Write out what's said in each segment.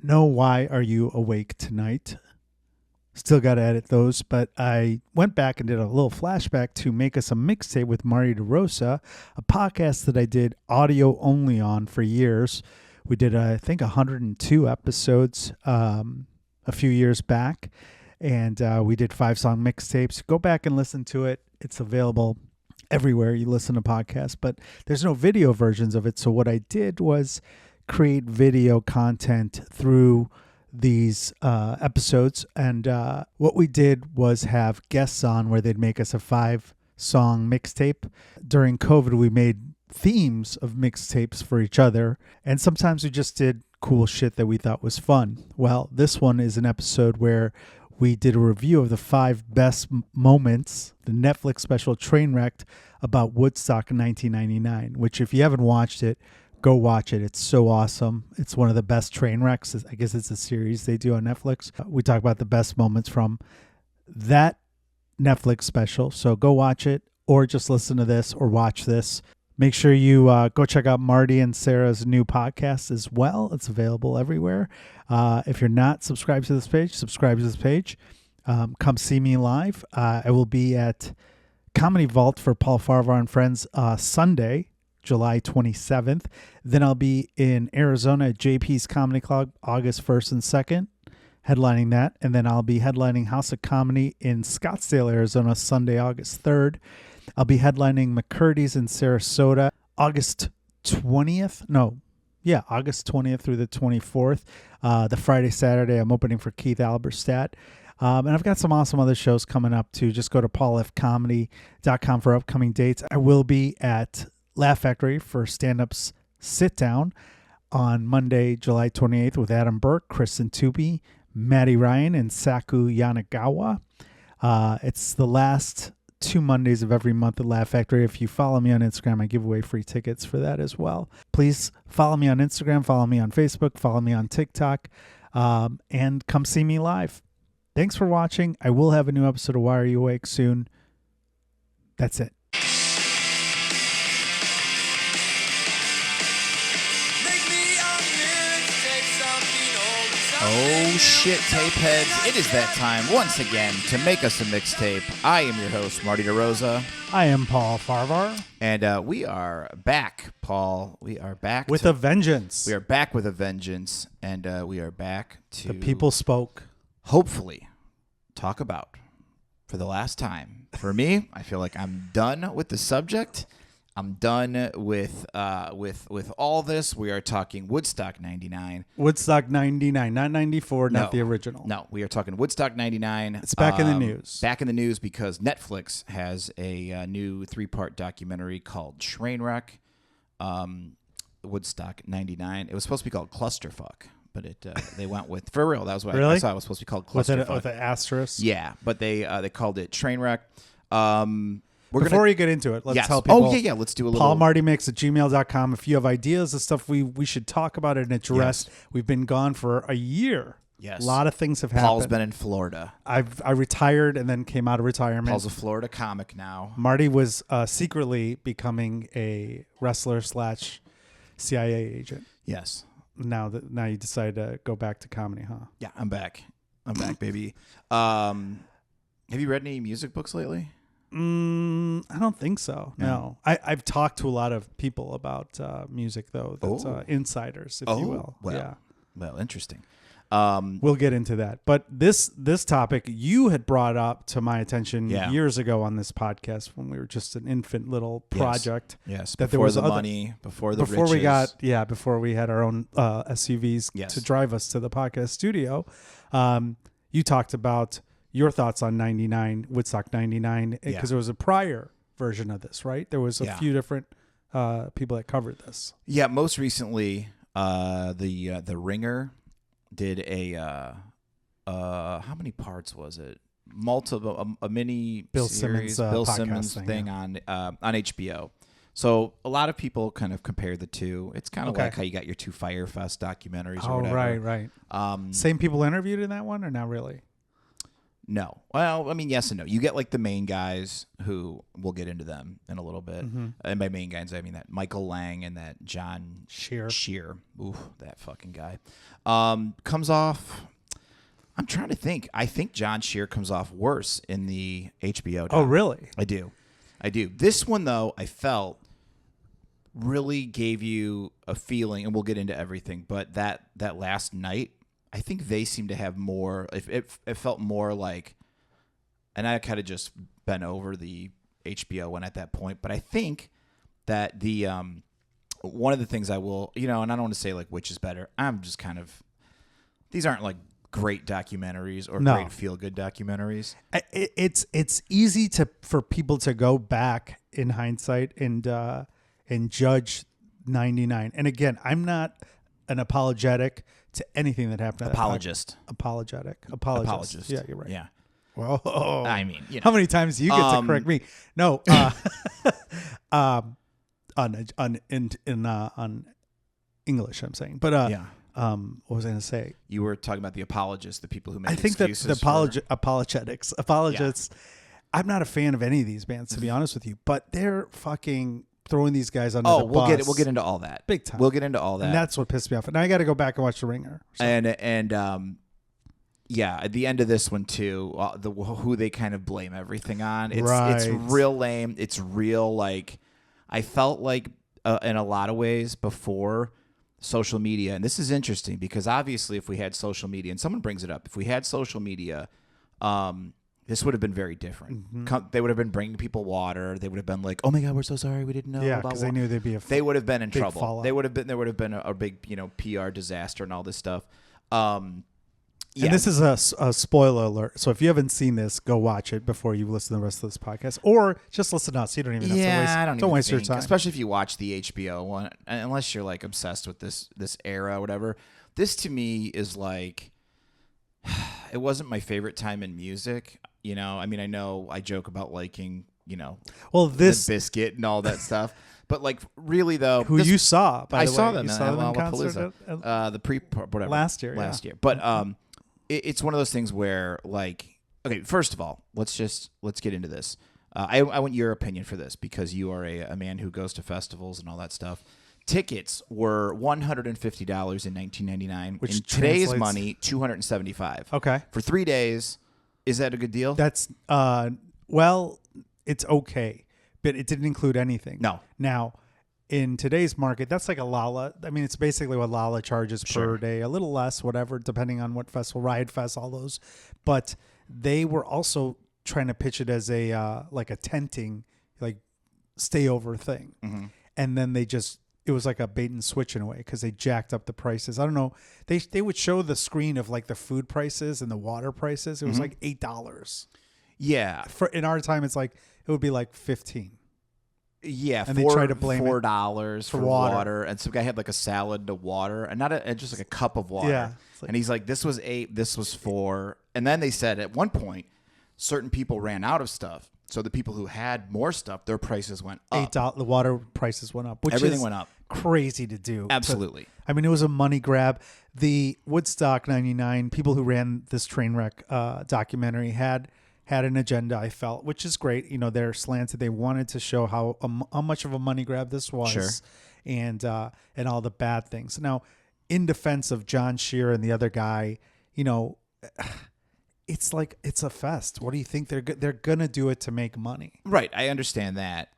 know why are you awake tonight. Still got to edit those, but I went back and did a little flashback to Make Us a Mixtape with Marty DeRosa, a podcast that I did audio only on for years. We did, I think, 102 episodes a few years back, and we did 5-song mixtapes. Go back and listen to it. It's available everywhere you listen to podcasts, but there's no video versions of it. So what I did was create video content through these episodes, and what we did was have guests on where they'd make us a 5-song mixtape. During COVID, we made themes of mixtapes for each other, and sometimes we just did cool shit that we thought was fun. Well, this one is an episode where we did a review of the 5 best moments, the Netflix special Trainwreck about Woodstock in 1999, which if you haven't watched it, go watch it. It's so awesome. It's one of the best train wrecks. I guess it's a series they do on Netflix. We talk about the best moments from that Netflix special. So go watch it, or just listen to this or watch this. Make sure you go check out Marty and Sarah's new podcast as well. It's available everywhere. If you're not subscribed to this page, subscribe to this page. Come see me live. I will be at Comedy Vault for Paul Farahvar and Friends Sunday, July 27th. Then I'll be in Arizona at JP's Comedy Club August 1st and 2nd, headlining that. And then I'll be headlining House of Comedy in Scottsdale, Arizona, Sunday, August 3rd. I'll be headlining McCurdy's in Sarasota August 20th. August 20th through the 24th. The Friday, Saturday, I'm opening for Keith Alberstadt. And I've got some awesome other shows coming up too. Just go to paulfcomedy.com for upcoming dates. I will be at Laugh Factory for stand-ups sit-down on Monday, July 28th with Adam Burke, Kristen Tupy, Maddie Ryan, and Saku Yanagawa. It's the last 2 Mondays of every month at Laugh Factory. If you follow me on Instagram, I give away free tickets for that as well. Please follow me on Instagram, follow me on Facebook, follow me on TikTok, and come see me live. Thanks for watching. I will have a new episode of Why Are You Awake soon. That's it. Oh shit, tape heads. It is that time once again to make us a mixtape. I am your host, Marty DeRosa. I am Paul Farahvar. And we are back, Paul. We are back. With a vengeance. We are back with a vengeance. And we are back to... The people spoke. Hopefully talk about, for the last time. For me, I feel like I'm done with the subject. I'm done with all this. We are talking Woodstock 99. Woodstock 99, not 94, not the original. No, we are talking Woodstock 99. It's back in the news. Back in the news because Netflix has a new 3-part documentary called Trainwreck, Woodstock 99. It was supposed to be called Clusterfuck, but they went with, for real, that was what I saw. It was supposed to be called Clusterfuck. With an asterisk? Yeah, but they called it Trainwreck. Before we get into it, let's tell people. Oh, yeah, let's do a little. PaulMartyMix@gmail.com. If you have ideas of stuff we should talk about and address, we've been gone for a year. Yes. A lot of things have happened. Paul's been in Florida. I retired and then came out of retirement. Paul's a Florida comic now. Marty was secretly becoming a wrestler / CIA agent. Yes. Now you decide to go back to comedy, huh? Yeah, I'm back. I'm back, baby. Have you read any music books lately? I don't think so. No. I've talked to a lot of people about music, though. That's insiders, if you will. Well, interesting. We'll get into that. But this topic you had brought up to my attention years ago on this podcast when we were just an infant little project. Yes. That before there was the money, before the riches. Before we had our own SUVs to drive us to the podcast studio. You talked about your thoughts on 99, Woodstock 99, because there was a prior version of this, right? There was a few different people that covered this. Yeah, most recently, the Ringer did a how many parts was it? Multiple, a mini Bill series, Simmons, Bill Simmons thing on HBO. So a lot of people kind of compare the two. It's kind of like how you got your 2 Firefest documentaries or whatever. Right. Same people interviewed in that one, or not really? No. Well, I mean, yes and no. You get like the main guys who we'll get into them in a little bit. And by main guys, I mean that Michael Lang and that John Shear. Ooh, that fucking guy. Comes off. I'm trying to think. I think John Shear comes off worse in the HBO doc. Oh, really? I do. This one, though, I felt really gave you a feeling, and we'll get into everything, but that last night, I think they seem to have more. It felt more like, and I kind of just bent over the HBO one at that point, but I think that the one of the things I will, and I don't want to say like which is better. I'm just kind of, these aren't like great documentaries or great feel-good documentaries. It's easy for people to go back in hindsight and judge 99. And again, I'm not an apologetic to anything that happened. Apologist. Apologist. Yeah, you're right. Yeah. Well, I mean, how many times do you get to correct me? No. On English, I'm saying. But yeah. What was I going to say? You were talking about the apologists, the people who make I think that excuses. Apologists. I'm not a fan of any of these bands, to be honest with you, but they're fucking throwing these guys under the bus. We'll get into all that. Big time. We'll get into all that. And that's what pissed me off. And now I got to go back and watch The Ringer. So. And yeah, at the end of this one too, who they kind of blame everything on. It's real lame. It's real like, I felt like in a lot of ways before social media, and this is interesting because obviously if we had social media, and someone brings it up, if we had social media, this would have been very different. They would have been bringing people water. They would have been like, "Oh my God, we're so sorry, we didn't know." Yeah, because they knew they'd be they would have been in trouble. Fallout. There would have been a big PR disaster and all this stuff. Yeah. And this is a spoiler alert. So if you haven't seen this, go watch it before you listen to the rest of this podcast, or just listen to us. You don't even have to waste your time. Especially if you watch the HBO one, unless you're like obsessed with this era or whatever. This to me is like, it wasn't my favorite time in music. I mean, I know I joke about liking, this Biscuit and all that stuff. But like, really though, you saw? By the way, saw them. You saw them in concert whatever last year. But it's one of those things where like, okay, first of all, let's get into this. I want your opinion for this because you are a man who goes to festivals and all that stuff. Tickets were $150 in 1999, which in today's money, $275. Okay, for 3 days. Is that a good deal? That's well, it's okay, but it didn't include anything. No. Now, in today's market, that's like a Lala. I mean, it's basically what Lala charges per day, a little less, whatever, depending on what festival, Riot Fest, all those. But they were also trying to pitch it as a like a tenting, like stay over thing, and then it was like a bait and switch in a way because they jacked up the prices. I don't know. They would show the screen of like the food prices and the water prices. It was like $8. Yeah. In our time, it's like it would be like $15. Yeah, and they try to blame $4 for water, and some guy had like a salad to water, and just like a cup of water. Yeah, and he's like, "This was $8, this was $4," and then they said at one point, certain people ran out of stuff, so the people who had more stuff, their prices went up. $8, the water prices went up, which everything went up. Crazy to do. Absolutely. I mean, it was a money grab. The Woodstock 99 people who ran this Trainwreck documentary had an agenda, I felt, which is great. They're slanted. They wanted to show how much of a money grab this was, and all the bad things. Now, in defense of John Shear and the other guy, it's like it's a fest. What do you think they're gonna do it to make money? Right, I understand that.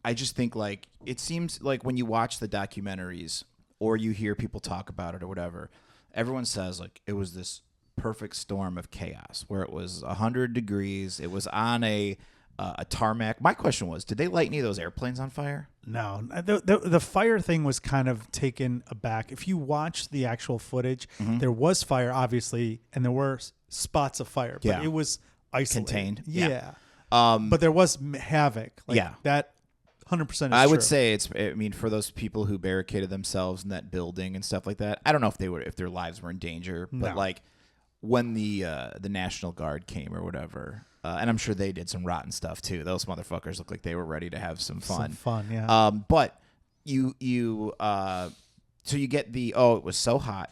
I just think like it seems like when you watch the documentaries or you hear people talk about it or whatever, everyone says like it was this perfect storm of chaos where it was 100 degrees. It was on a tarmac. My question was, did they light any of those airplanes on fire? No, the fire thing was kind of taken aback. If you watch the actual footage, there was fire, obviously, and there were spots of fire, but it was isolated. Contained. Yeah. But there was havoc. That 100% I would say for those people who barricaded themselves in that building and stuff like that, I don't know if their lives were in danger, but like when the National Guard came or whatever, and I'm sure they did some rotten stuff too. Those motherfuckers looked like they were ready to have some fun. Yeah. But so you get it was so hot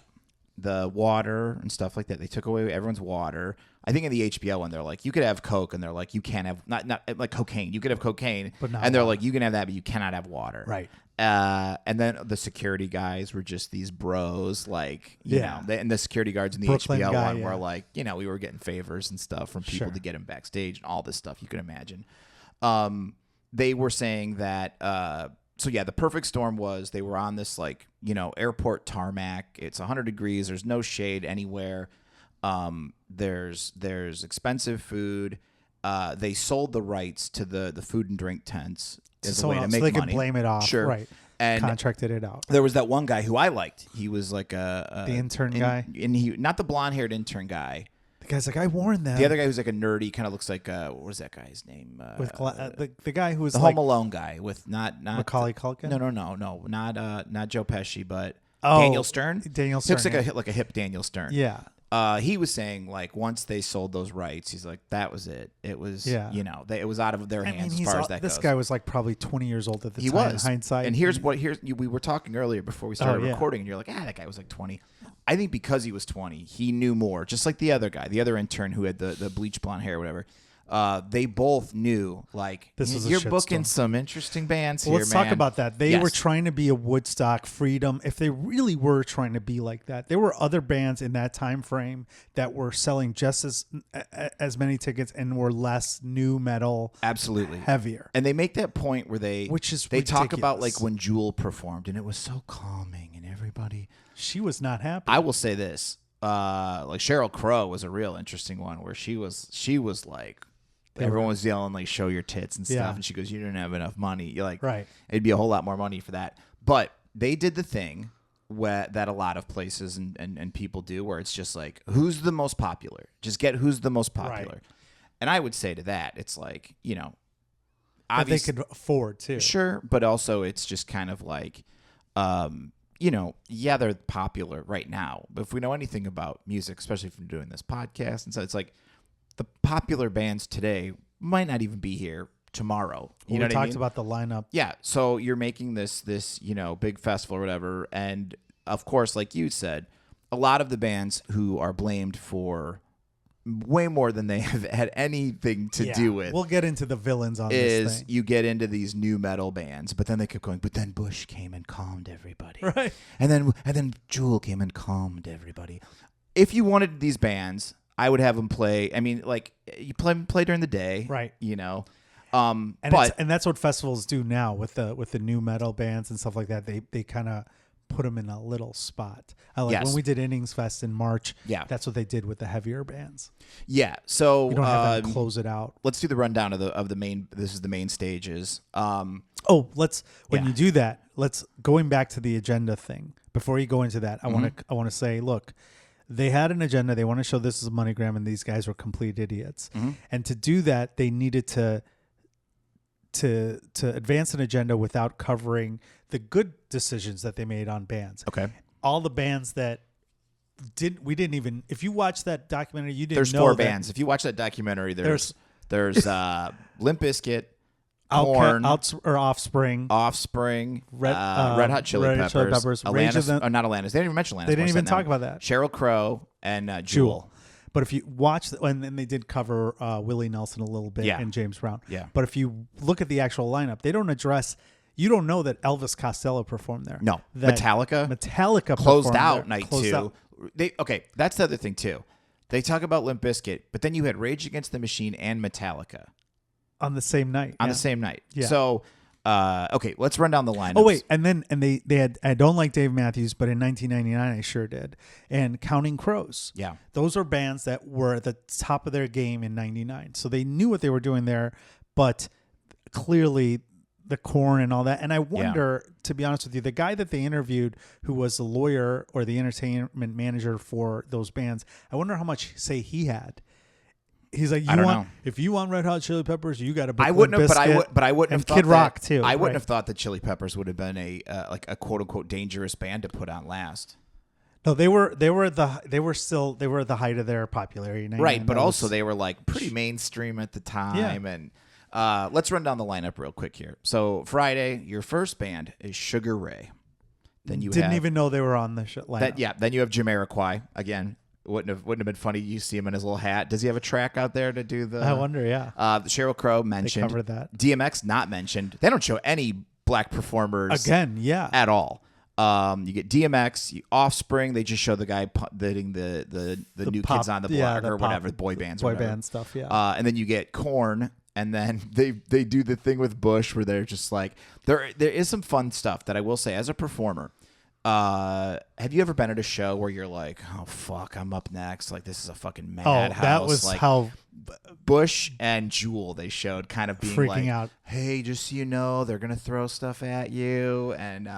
the water and stuff like that. They took away everyone's water. I think in the HBO one, they're like, you could have Coke, and they're like, you can't have not like cocaine. You could have cocaine, But not and they're water. like, you can have that, but you cannot have water. Right. And then the security guys were just these bros, like, you know, and the security guards in the Brooklyn HBO guy, one yeah. were like, you know, we were getting favors and stuff from people Sure. to get him backstage and all this stuff you can imagine. They were saying that, so yeah, the perfect storm was they were on this, like, you know, airport tarmac. It's 100 degrees. There's no shade anywhere. There's expensive food. They sold the rights to the food and drink tents as a way to make so they money. could blame it off. Sure. Right. And contracted it out. there was that one guy who I liked. He was like the intern guy? and he not the blonde-haired intern guy. The guy's like, I warned them. The other guy who's like a nerdy, kind of looks like what was that guy's name? with the guy who was the like Home Alone guy with not Macaulay Culkin. No, not Joe Pesci, but Oh, Daniel Stern. Daniel He looks Stern, like a hip Daniel Stern. Yeah. He was saying, like, once they sold those rights, he's like, that was it. It was, you know, it was out of their hands as far as that this goes. guy was like probably 20 years old at the He time. was. In hindsight. And we were talking earlier before we started recording, and you're like, that guy was like 20. I think because he was 20, he knew more, just like the other guy, the other intern who had the bleach blonde hair or whatever. They both knew, like, This was a you're shitstorm. booking some interesting bands Well, here, let's man. talk about that. They Yes. were trying to be a Woodstock Freedom. If they really were trying to be like that, there were other bands in that time frame that were selling just as many tickets and were less new metal, Absolutely. heavier. And they make that point where they talk about, like, ridiculous. when Jewel performed, and it was so calming, and everybody. She was not happy. I will say this, like Sheryl Crow was a real interesting one where she was like, everyone was yelling, like, show your tits and stuff. Yeah. And she goes, you didn't have enough money. You're like, Right. It'd be a whole lot more money for that. But they did the thing that a lot of places and people do where it's just like, who's the most popular? Just get who's the most popular. Right. And I would say to that, it's like, you know, But they obviously, could afford too. sure, but also it's just kind of like, you know, yeah, they're popular right now. But if we know anything about music, especially from doing this podcast, and so it's like the popular bands today might not even be here tomorrow. You know We what I talked mean? about the lineup. Yeah. So you're making this, you know, big festival or whatever. And of course, like you said, a lot of the bands who are blamed for way more than they have had anything to Yeah. do with We'll get into the villains on this is thing. you get into these new metal bands, but then they kept going, but then Bush came and calmed everybody. Right. And then Jewel came and calmed everybody. If you wanted these bands, I would have them play. I mean, like, you play during the day, Right. You know, And but and that's what festivals do now with the new metal bands and stuff like that. They kind of put them in a little spot. Like Yes. when we did Innings Fest in March. Yeah. That's what they did with the heavier bands. yeah. So You don't have them close it out. let's do the rundown of the main. This is the main stages. When Yeah. you do that, going back to the agenda thing. Before you go into that, I want to say, look, they had an agenda. They want to show this is a MoneyGram, and these guys were complete idiots. And to do that, they needed to advance an agenda without covering the good decisions that they made on bands. Okay. All the bands that we didn't even. If you watch that documentary, you didn't. There's know four that bands. If you watch that documentary, there's Limp Bizkit, Korn, Offspring, Offspring, Red Hot Chili Peppers, Rage of Atlantis, the- not Atlantis. They didn't even mention Atlantis. They didn't What's even that talk now? about that. Sheryl Crow and Jewel. Jewel. But if you watch, and then they did cover Willie Nelson a little bit Yeah. and James Brown. Yeah. But if you look at the actual lineup, they don't address. You don't know that Elvis Costello performed there. No. That Metallica closed closed out there. night Closed two. out. That's the other thing too. They talk about Limp Bizkit, but then you had Rage Against the Machine and Metallica on the same night. on the same night. Yeah. So, okay, let's run down the lineups. Oh wait, and they had. I don't like Dave Matthews, but in 1999 I sure did. And Counting Crows. Yeah. Those are bands that were at the top of their game in '99, so they knew what they were doing there. But clearly, the Korn and all that. And I wonder, to be honest with you, the guy that they interviewed, who was the lawyer or the entertainment manager for those bands, I wonder how much say he had. He's like, I don't know. If you want Red Hot Chili Peppers, you got to. I wouldn't have, but I wouldn't and have thought Kid that, Rock too. I wouldn't right. have thought that Chili Peppers would have been a quote unquote dangerous band to put on last. No, they were at the height of their popularity. Right, but also they were like pretty mainstream at the time. And let's run down the lineup real quick here. So Friday, your first band is Sugar Ray. Then you didn't have, even know they were on the lineup. Then you have Jamiroquai again. Wouldn't have been funny. You see him in his little hat. Does he have a track out there to do the? I wonder. Yeah. Sheryl Crow mentioned. They covered that. DMX not mentioned. They don't show any black performers Again. Yeah. at all. You get DMX, Offspring. They just show the guy dating the new pop, kids on the block or whatever, boy band stuff. Yeah. And then you get Korn, and then they do the thing with Bush where they're just like there is some fun stuff that I will say as a performer. Have you ever been at a show where you're like, oh fuck, I'm up next? Like this is a fucking madhouse. That was like, how Bush and Jewel they showed kind of being freaking like, out. Hey, just so you know, they're gonna throw stuff at you and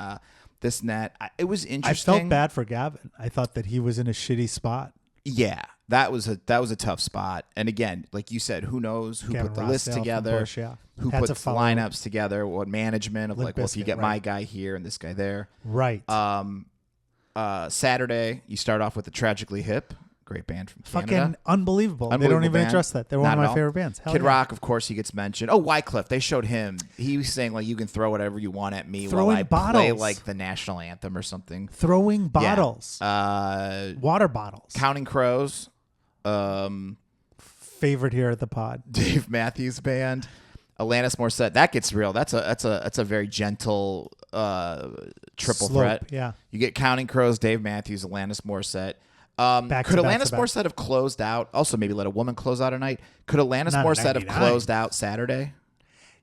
this and that. It was interesting. I felt bad for Gavin. I thought that he was in a shitty spot. Yeah, that was a tough spot. And again, like you said, who knows who Gavin put the list Rossdale from together? Bush, yeah. Who Had to puts follow lineups together? What management of Limp like, well, if you Bizkit, get my right. guy here and this guy there, Right. Saturday, you start off with the Tragically Hip, great band from Canada. Fucking unbelievable. They Unbelievable don't even band. address that. They're Not one at of my all. favorite bands. Hell Kid yeah. Rock, of course, he gets mentioned. Oh, Wycliffe, they showed him. He was saying like, you can throw whatever you want at me Throwing while I play bottles. like the national anthem or something. Throwing bottles. Yeah. Water bottles. Counting Crows. Favorite here at the pod. Dave Matthews Band. Alanis Morissette. That gets real. That's a very gentle triple Slope, threat. yeah. You get Counting Crows, Dave Matthews, Alanis Morissette. Back Could to back Alanis to back. Morissette have closed out? Also, maybe let a woman close out a night. Could Alanis Not in Morissette have 99. closed out Saturday?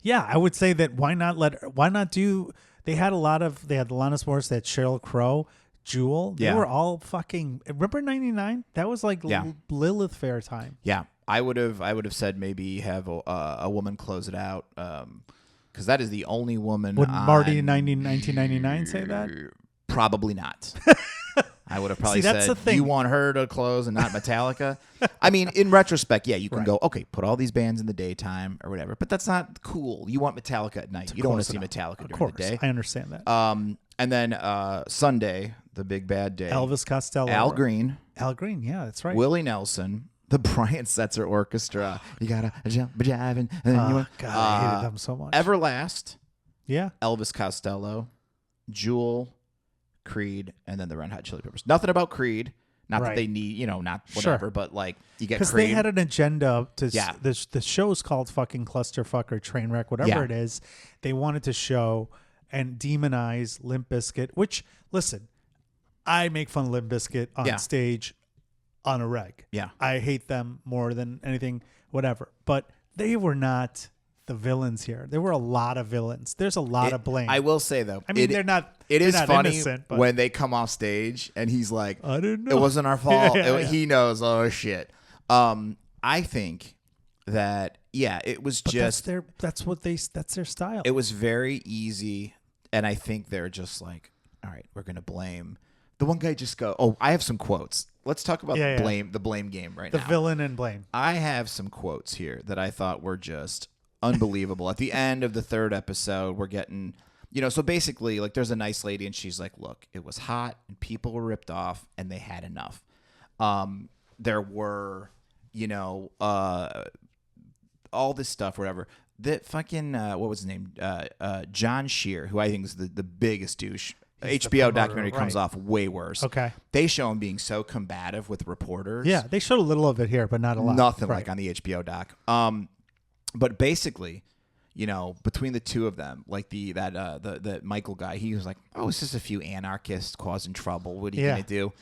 Yeah, I would say that why not do they had Alanis Morissette, Sheryl Crow, Jewel. They Yeah. were all fucking remember 99? That was like Yeah. Lilith Fair time. Yeah, I would have said maybe have a woman close it out because that is the only woman. Would on, Marty in 1999 say that? Probably not. I would have probably See, that's said, the thing. you want her to close and not Metallica? I mean, in retrospect, yeah, you can Right. go, okay, put all these bands in the daytime or whatever, but that's not cool. You want Metallica at night. You don't want to see Metallica during the day. I understand that. And then Sunday, the big bad day. Elvis Costello. Al Green, Al Green, yeah, that's right. Willie Nelson, the Brian Setzer Orchestra. You gotta jump, jive, and then you Oh, want, God, I hated them so much. Everlast, Yeah. Elvis Costello, Jewel, Creed, and then the Red Hot Chili Peppers. Nothing about Creed. Not that Right. they need, not Sure. whatever, but like you get Because Creed. they had an agenda to Yeah. the show's called fucking Clusterfuck or Trainwreck, whatever Yeah. it is. They wanted to show and demonize Limp Bizkit, which listen, I make fun of Limp Bizkit on Yeah. stage on a reg. Yeah. I hate them more than anything, whatever. But they were not the villains here. There were a lot of villains. There's a lot of blame. I will say though, I mean, they're not. It they're is not funny innocent, but when they come off stage and he's like, I didn't know. it wasn't our fault. Yeah, It- yeah. He knows. Oh shit. I think that it was But just that's their style. it was very easy, and I think they're just like, all right, we're gonna blame the one guy. Just go. Oh, I have some quotes. Let's talk about Yeah, yeah. the blame game right the now. villain and blame. I have some quotes here that I thought were just unbelievable. At the end of the third episode, we're getting, so basically, like, there's a nice lady, and she's like, look, it was hot, and people were ripped off, and they had enough. There were, all this stuff, whatever. That fucking, what was his name? John Shear, who I think is the biggest douche. He's the HBO promoter, documentary comes right. off way worse. Okay. They show him being so combative with reporters. Yeah, they showed a little of it here, but not a lot. Nothing Right. like on the HBO doc. But basically, between the two of them, like the Michael guy, he was like, "Oh, it's just a few anarchists causing trouble. What are you gonna do?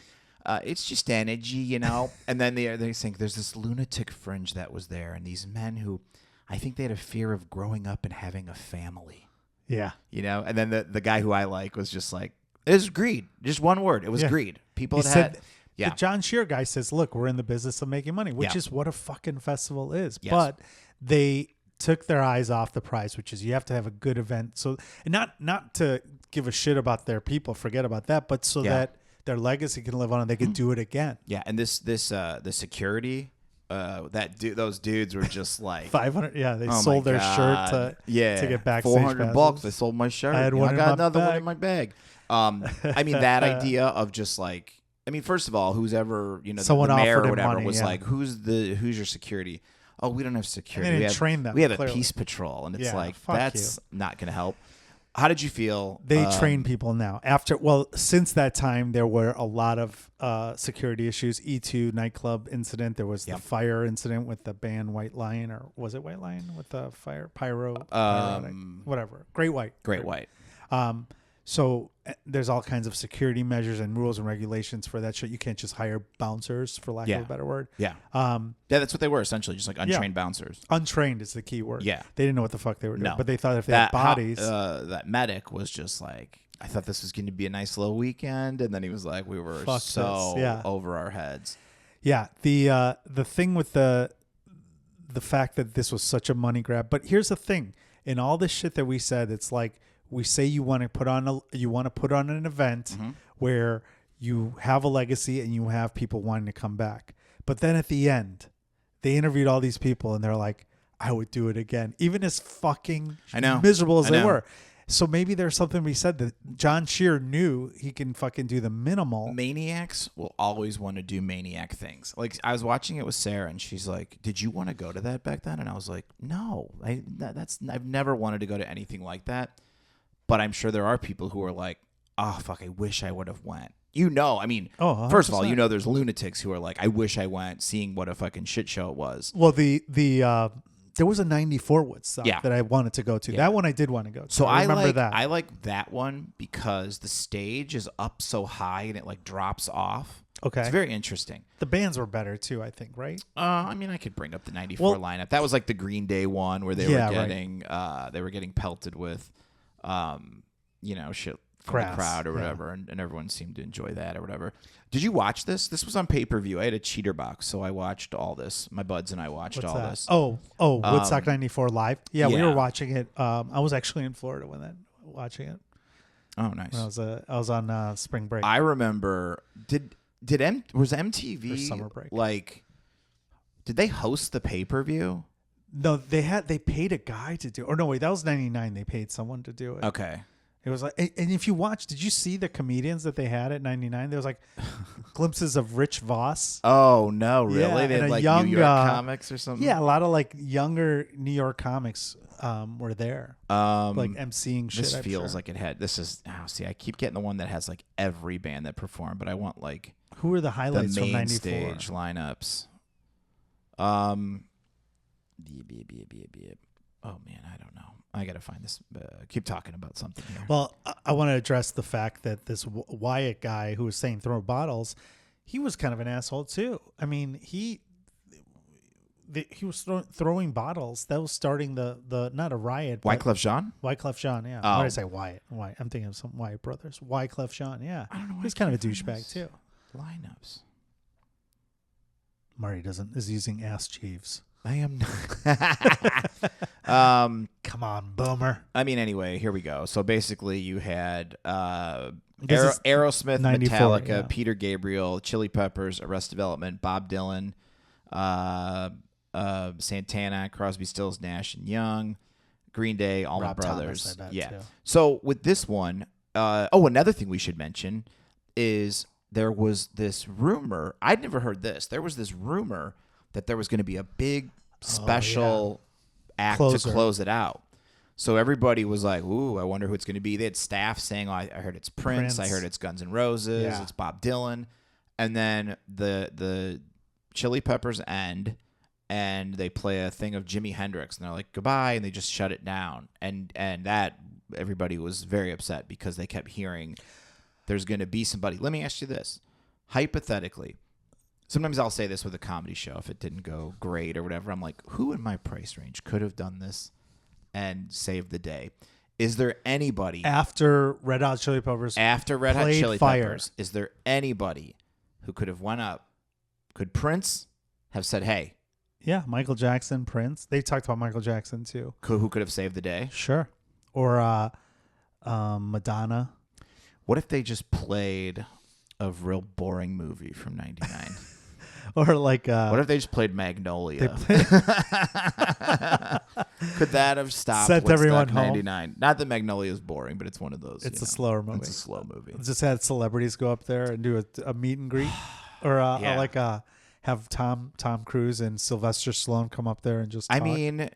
It's just energy, And then they think there's this lunatic fringe that was there, and these men who, I think they had a fear of growing up and having a family, Yeah. And then the guy who I like was just like, it was greed. Just one word. It was Yeah. greed. People He had. said, Yeah. the John Shear guy says, look, we're in the business of making money, which Yeah. is what a fucking festival is. Yes. But they took their eyes off the prize, which is you have to have a good event. So and not to give a shit about their people, forget about that, but so Yeah. that their legacy can live on and they can do it again. Yeah, and the security, those dudes were just like 500. Yeah, they oh sold my their shirt God. to get backstage $400. passes. They sold my shirt. I had You know, one in got my another one bag. in my bag. I mean that idea of just like, first of all, who's ever the Someone mayor offered or him whatever money, was yeah. like, who's your security? Oh, we don't have security. didn't We have, train them, we have clearly. a peace patrol, and it's Yeah, like fuck that's not going to help. How did you feel? They train people now. Since that time, there were a lot of security issues. E2 nightclub incident. There was the fire incident with the band White Lion, or was it White Lion with the fire pyrotic, whatever. Great White. Great White. So there's all kinds of security measures and rules and regulations for that shit. You can't just hire bouncers, for lack of a better word. Yeah. Yeah, that's what they were essentially, just like untrained bouncers. Untrained is the key word. Yeah. They didn't know what the fuck they were doing. No. But they thought if they had bodies. That medic was just like, I thought this was going to be a nice little weekend. And then he was like, we were over our heads. Yeah. The thing with the fact that this was such a money grab. But here's the thing. In all this shit that we said, it's like, we say you want to put on an event where you have a legacy and you have people wanting to come back. But then at the end, they interviewed all these people and they're like, I would do it again, even as fucking miserable as they were. So maybe there's something we said that John Shear knew he can fucking do the minimal. Maniacs will always want to do maniac things. Like, I was watching it with Sarah and she's like, did you want to go to that back then? And I was like, no, I've never wanted to go to anything like that. But I'm sure there are people who are like, oh, fuck, I wish I would have went. I mean, first of all, there's lunatics who are like, I wish I went, seeing what a fucking shit show it was. Well, there was a 94 Woodstock that I wanted to go to. That one I did want to go to. So I remember that. I like that one because the stage is up so high and it like drops off. Okay. It's very interesting. The bands were better too, I think, right? I mean, I could bring up the 94 lineup. That was like the Green Day one where they were getting pelted with shit from the crowd or whatever, and everyone seemed to enjoy that or whatever. Did you watch this? This was on pay-per-view. I had a cheater box, so I watched all this. My buds and I watched this. Woodstock 94 live. Yeah, we were watching it. I was actually in Florida watching it. Oh, nice. When I was on spring break. I remember. Was MTV for summer break? Like, did they host the pay-per-view? No, they paid a guy to do it. Or no, wait, that was 99. They paid someone to do it. Okay. It was like, and if you watch, did you see the comedians that they had at 99? There was like glimpses of Rich Voss. Oh, no, really? Yeah, they had like young, New York comics or something? Yeah, a lot of like younger New York comics were there. Like emceeing shit. This feels like it had, I keep getting the one that has like every band that performed, but I want like. Who were the highlights the from main 94? Stage lineups. Oh man, I don't know. I gotta find this. Keep talking about something here. Well, I want to address the fact that this Wyatt guy who was saying throw bottles, he was kind of an asshole too. I mean, he was throwing bottles. That was starting the not a riot. Wyclef Jean. Wyclef Jean, yeah. Why did I say Wyatt? Why? I'm thinking of some Wyatt brothers. Wyclef Jean, yeah. I don't know. He's kind of a douchebag too. Lineups. Marty is using ass chiefs. I am not. Come on, boomer. I mean, anyway, here we go. So basically, you had '94, Aerosmith, Metallica, yeah. Peter Gabriel, Chili Peppers, Arrested Development, Bob Dylan, Santana, Crosby, Stills, Nash and Young, Green Day, Allman Rob Brothers. Thomas, I bet, yeah. too. So with this one, another thing we should mention is there was this rumor. I'd never heard this. There was this rumor that there was going to be a big special act to close it out. So everybody was like, ooh, I wonder who it's going to be. They had staff saying, I heard it's Prince. I heard it's Guns N' Roses. Yeah. It's Bob Dylan. And then the Chili Peppers end, and they play a thing of Jimi Hendrix. And they're like, goodbye. And they just shut it down. And that everybody was very upset because they kept hearing there's going to be somebody. Let me ask you this. Hypothetically, sometimes I'll say this with a comedy show if it didn't go great or whatever. I'm like, who in my price range could have done this and saved the day? Is there anybody after Red Hot Chili Peppers? After Red Hot Chili Fire. Peppers, is there anybody who could have went up? Could Prince have said, "Hey"? Yeah, Michael Jackson, Prince. They talked about Michael Jackson too. Who could have saved the day? Sure. Or Madonna. What if they just played a real boring movie from '99? Or like what if they just played Magnolia? Could that have stopped Sent Woodstock everyone home? 99? Not that Magnolia is boring, but it's one of those. It's a slower movie. It's a slow movie. Just had celebrities go up there and do a meet and greet, or have Tom Cruise and Sylvester Stallone come up there and just talk. I mean,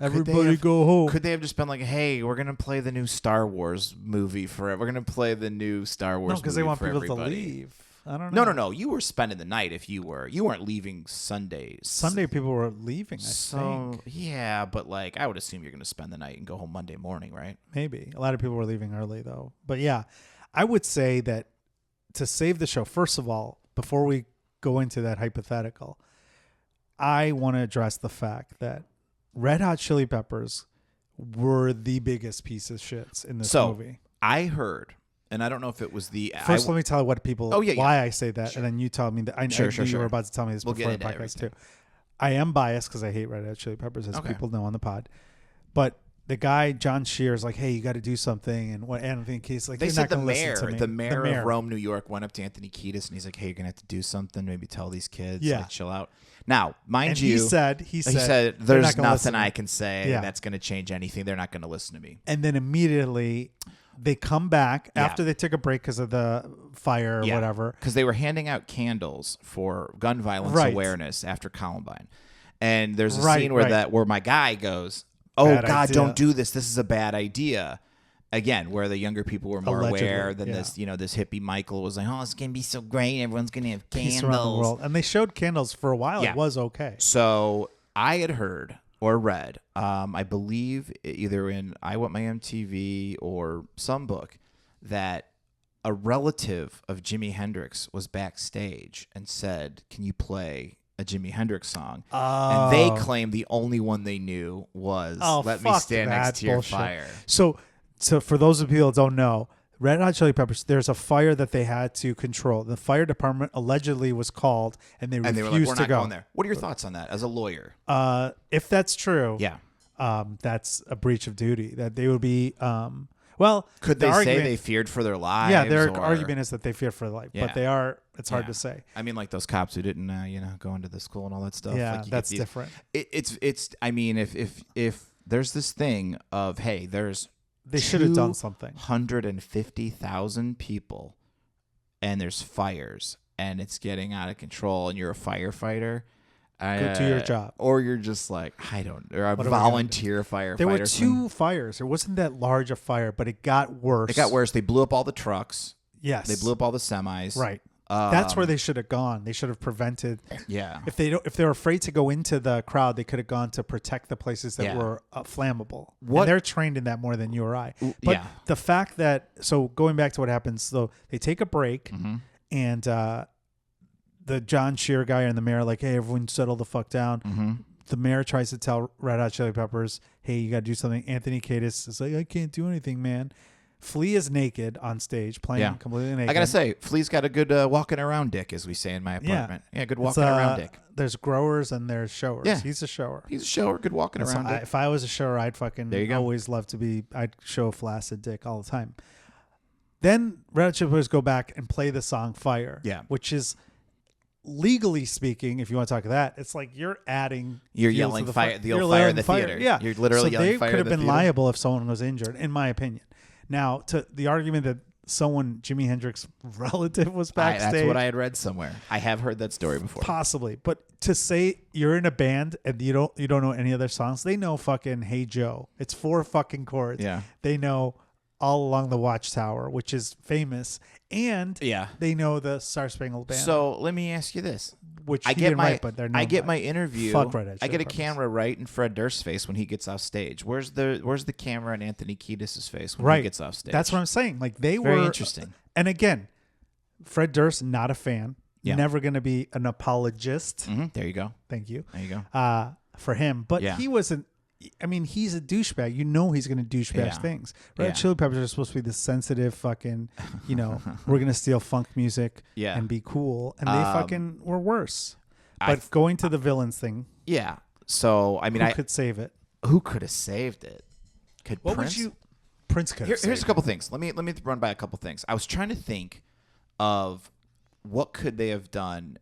Everybody go home. Could they have just been like, hey, we're going to play the new Star Wars movie for it. We're going to play the new Star Wars movie because they want for people everybody. to leave. I don't know. No. You were spending the night if you were. You weren't leaving Sundays. Sunday people were leaving, I think. Yeah, but like I would assume you're going to spend the night and go home Monday morning, right? Maybe. A lot of people were leaving early, though. But yeah, I would say that to save the show, first of all, before we go into that hypothetical, I want to address the fact that Red Hot Chili Peppers were the biggest piece of shits in this movie. I heard, and I don't know if it was the... First, let me tell you what people... why I say that, sure. and then you tell me that. I knew you were about to tell me this before the podcast, too. I am biased because I hate Red Hot Chili Peppers, as people know on the pod. But the guy, John Shear, is like, hey, you got to do something. And what Anthony Kiedis, like, they you're said not going to listen to me. The mayor of Rome, New York, went up to Anthony Kiedis, and he's like, hey, you're going to have to do something. Maybe tell these kids. Like, chill out. Now, mind you, he said, there's nothing I can say that's going to change anything. They're not going to listen to me. And then immediately they come back after they took a break because of the fire or whatever. Because they were handing out candles for gun violence awareness after Columbine. And there's a scene where my guy goes, oh, bad God, idea. Don't do this. This is a bad idea. Again, where the younger people were more aware than this, this hippie Michael was like, oh, it's going to be so great. Everyone's going to have candles. Peace around the world. And they showed candles for a while. It was okay. So I had heard or read, I believe either in I Want My MTV or some book, that a relative of Jimi Hendrix was backstage and said, can you play a Jimi Hendrix song? And they claimed the only one they knew was Let Me Stand Next to Your Fire. So for those of you who don't know, Red Hot Chili Peppers, there's a fire that they had to control. The fire department allegedly was called, and they refused were like, we're to not go. Going there. What are your thoughts on that as a lawyer? If that's true, that's a breach of duty. That they would be. Could they say they feared for their lives? Yeah, their argument is that they feared for their life, but they are. It's hard to say. I mean, like those cops who didn't, go into the school and all that stuff. Yeah, like that's different. It's. I mean, if there's this thing of they should have done something. 150,000 people, and there's fires, and it's getting out of control, and you're a firefighter. Go do your job. Or you're just like, or a volunteer firefighter. There were two fires. It wasn't that large a fire, but it got worse. It got worse. They blew up all the trucks. Yes. They blew up all the semis. Right. That's where they should have gone. They should have prevented. Yeah. If they were afraid to go into the crowd, they could have gone to protect the places that were flammable. And they're trained in that more than you or I. But the fact that going back to what happens, so they take a break, and the John Shear guy and the mayor are like, hey, everyone settle the fuck down. The mayor tries to tell Red Hot Chili Peppers, hey, you got to do something. Anthony Kiedis is like, I can't do anything, man. Flea is naked on stage, playing completely naked. I gotta say, Flea's got a good walking around dick, as we say in my apartment. Yeah, good walking around dick. There's growers and there's showers. Yeah. He's a shower. He's a shower, good walking around dick. If I was a shower, I'd fucking always love to be. I'd show a flaccid dick all the time. Then Red Hot Chili Peppers go back and play the song "Fire," which is, legally speaking, if you want to talk that, it's like you're yelling fire, the old fire in the theater. Yeah, you're literally yelling fire. They could have been liable if someone was injured, in my opinion. Now, to the argument that Jimi Hendrix relative was backstage. That's what I had read somewhere. I have heard that story before. Possibly. But to say you're in a band and you don't know any other songs, they know fucking Hey Joe. It's 4 fucking chords. Yeah. They know All Along the Watchtower, which is famous. And they know the Star Spangled Banner. So let me ask you this. Which I get my interview. Fuck Red Hot Chili I get a Peppers. camera right in Fred Durst's face when he gets off stage. Where's the camera in Anthony Kiedis' face when he gets off stage? That's what I'm saying. Like they were very interesting. And again, Fred Durst, not a fan. Yeah. Never going to be an apologist. There you go. Thank you. There you go. For him, but he wasn't. I mean, he's a douchebag. You know he's going to douchebag things. Red Hot Chili Peppers are supposed to be the sensitive fucking, we're going to steal funk music and be cool. And they fucking were worse. But going to the villains thing. Yeah. So, I mean, who could save it? Who could have saved it? Prince could have saved Here's a couple things. Let me run by a couple things. I was trying to think of what could they have done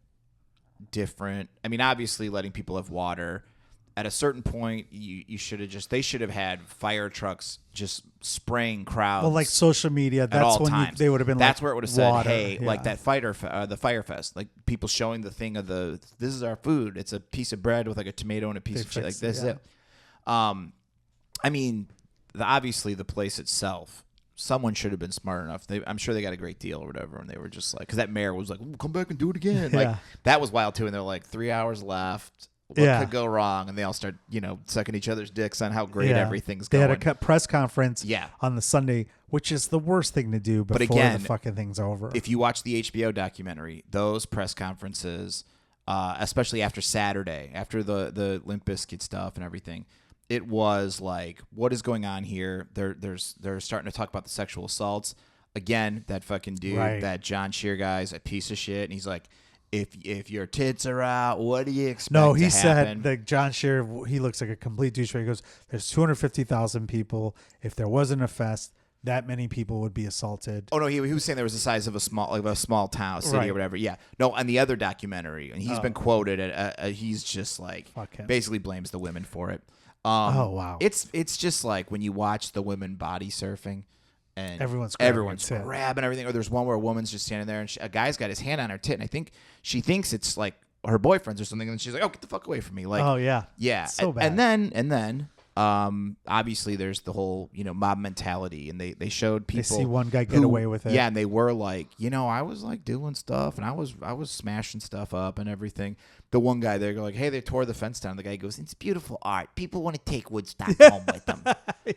different. I mean, obviously letting people have water. At a certain point, they should have had fire trucks just spraying crowds. Well, like social media, that's when they would have been. That's like where it would have said, "Hey, like that the fire fest, like people showing the thing of this is our food. It's a piece of bread with like a tomato and a piece of shit. Like this is it." I mean, obviously the place itself, someone should have been smart enough. I'm sure they got a great deal or whatever, and they were just like, because that mayor was like, come back and do it again. Like, that was wild too. And they're like, 3 hours left. What could go wrong? And they all start, sucking each other's dicks on how great everything's going. They had a press conference on the Sunday, which is the worst thing to do before the fucking thing's over. If you watch the HBO documentary, those press conferences, especially after Saturday, after the Limp Bizkit stuff and everything, it was like, what is going on here? They're starting to talk about the sexual assaults. Again, that fucking dude, that John Shear guy's a piece of shit. And he's like, if your tits are out, what do you expect No, he to happen? said that John Shear, he looks like a complete douchebag. He goes, there's 250,000 people. If there wasn't a fest, that many people would be assaulted. Oh no, he was saying there was the size of a small town, city or whatever. Yeah, no, on the other documentary, and he's been quoted. He's just like basically blames the women for it. Oh wow, it's just like when you watch the women body surfing, and everyone's grabbing everything. Or there's one where a woman's just standing there, and a guy's got his hand on her tit, and I think she thinks it's like her boyfriend's or something, and she's like, "Oh, get the fuck away from me!" Like, oh yeah, so bad. And then. Obviously there's the whole, mob mentality, and they showed people. They see one guy get away with it. Yeah, and they were like, I was like doing stuff, and I was smashing stuff up and everything. The one guy, they're like, hey, they tore the fence down. The guy goes, it's beautiful art. People want to take Woodstock home with them.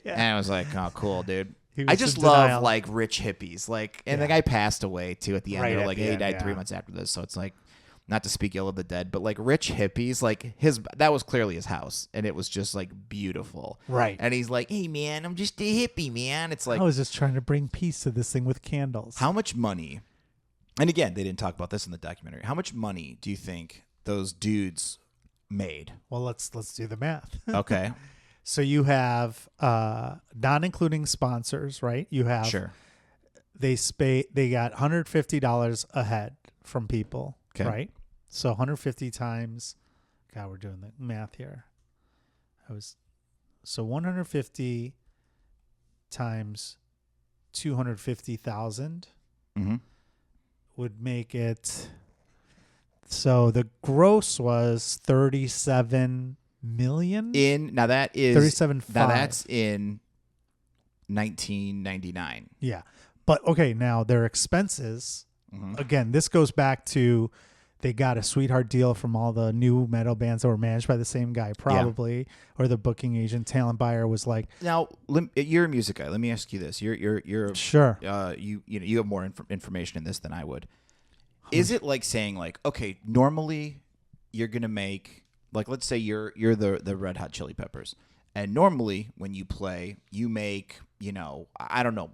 And I was like, oh, cool, dude. I just love like rich hippies. Like, and the guy passed away too at the end. They're like, he died 3 months after this. So it's like, not to speak ill of the dead, but like rich hippies, like that was clearly his house, and it was just like beautiful. Right. And he's like, hey man, I'm just a hippie, man. It's like, I was just trying to bring peace to this thing with candles. How much money, and again, they didn't talk about this in the documentary, how much money do you think those dudes made? Well, let's do the math. Okay. So you have not including sponsors, right? You have they got $150 a head from people. Okay. Right? So 150 times, God, we're doing the math here. So 150 times 250,000 would make it. So the gross was 37 million. Now that is 37.5. Now that's in 1999. Yeah. But okay, now their expenses. Again, this goes back to they got a sweetheart deal from all the new metal bands that were managed by the same guy, probably, or the booking agent, talent buyer was like. Now, you're a music guy. Let me ask you this: you're sure. You have more information in this than I would. Is it like saying like, okay, normally you're gonna make like, let's say you're the Red Hot Chili Peppers, and normally when you play, you make I don't know.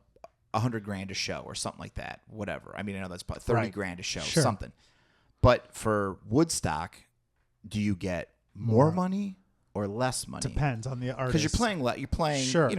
$100,000 a show or something like that, whatever. I mean, I know that's probably $30,000 a show, something. But for Woodstock, do you get more money or less money? Depends on the artist. Because you're playing. Sure.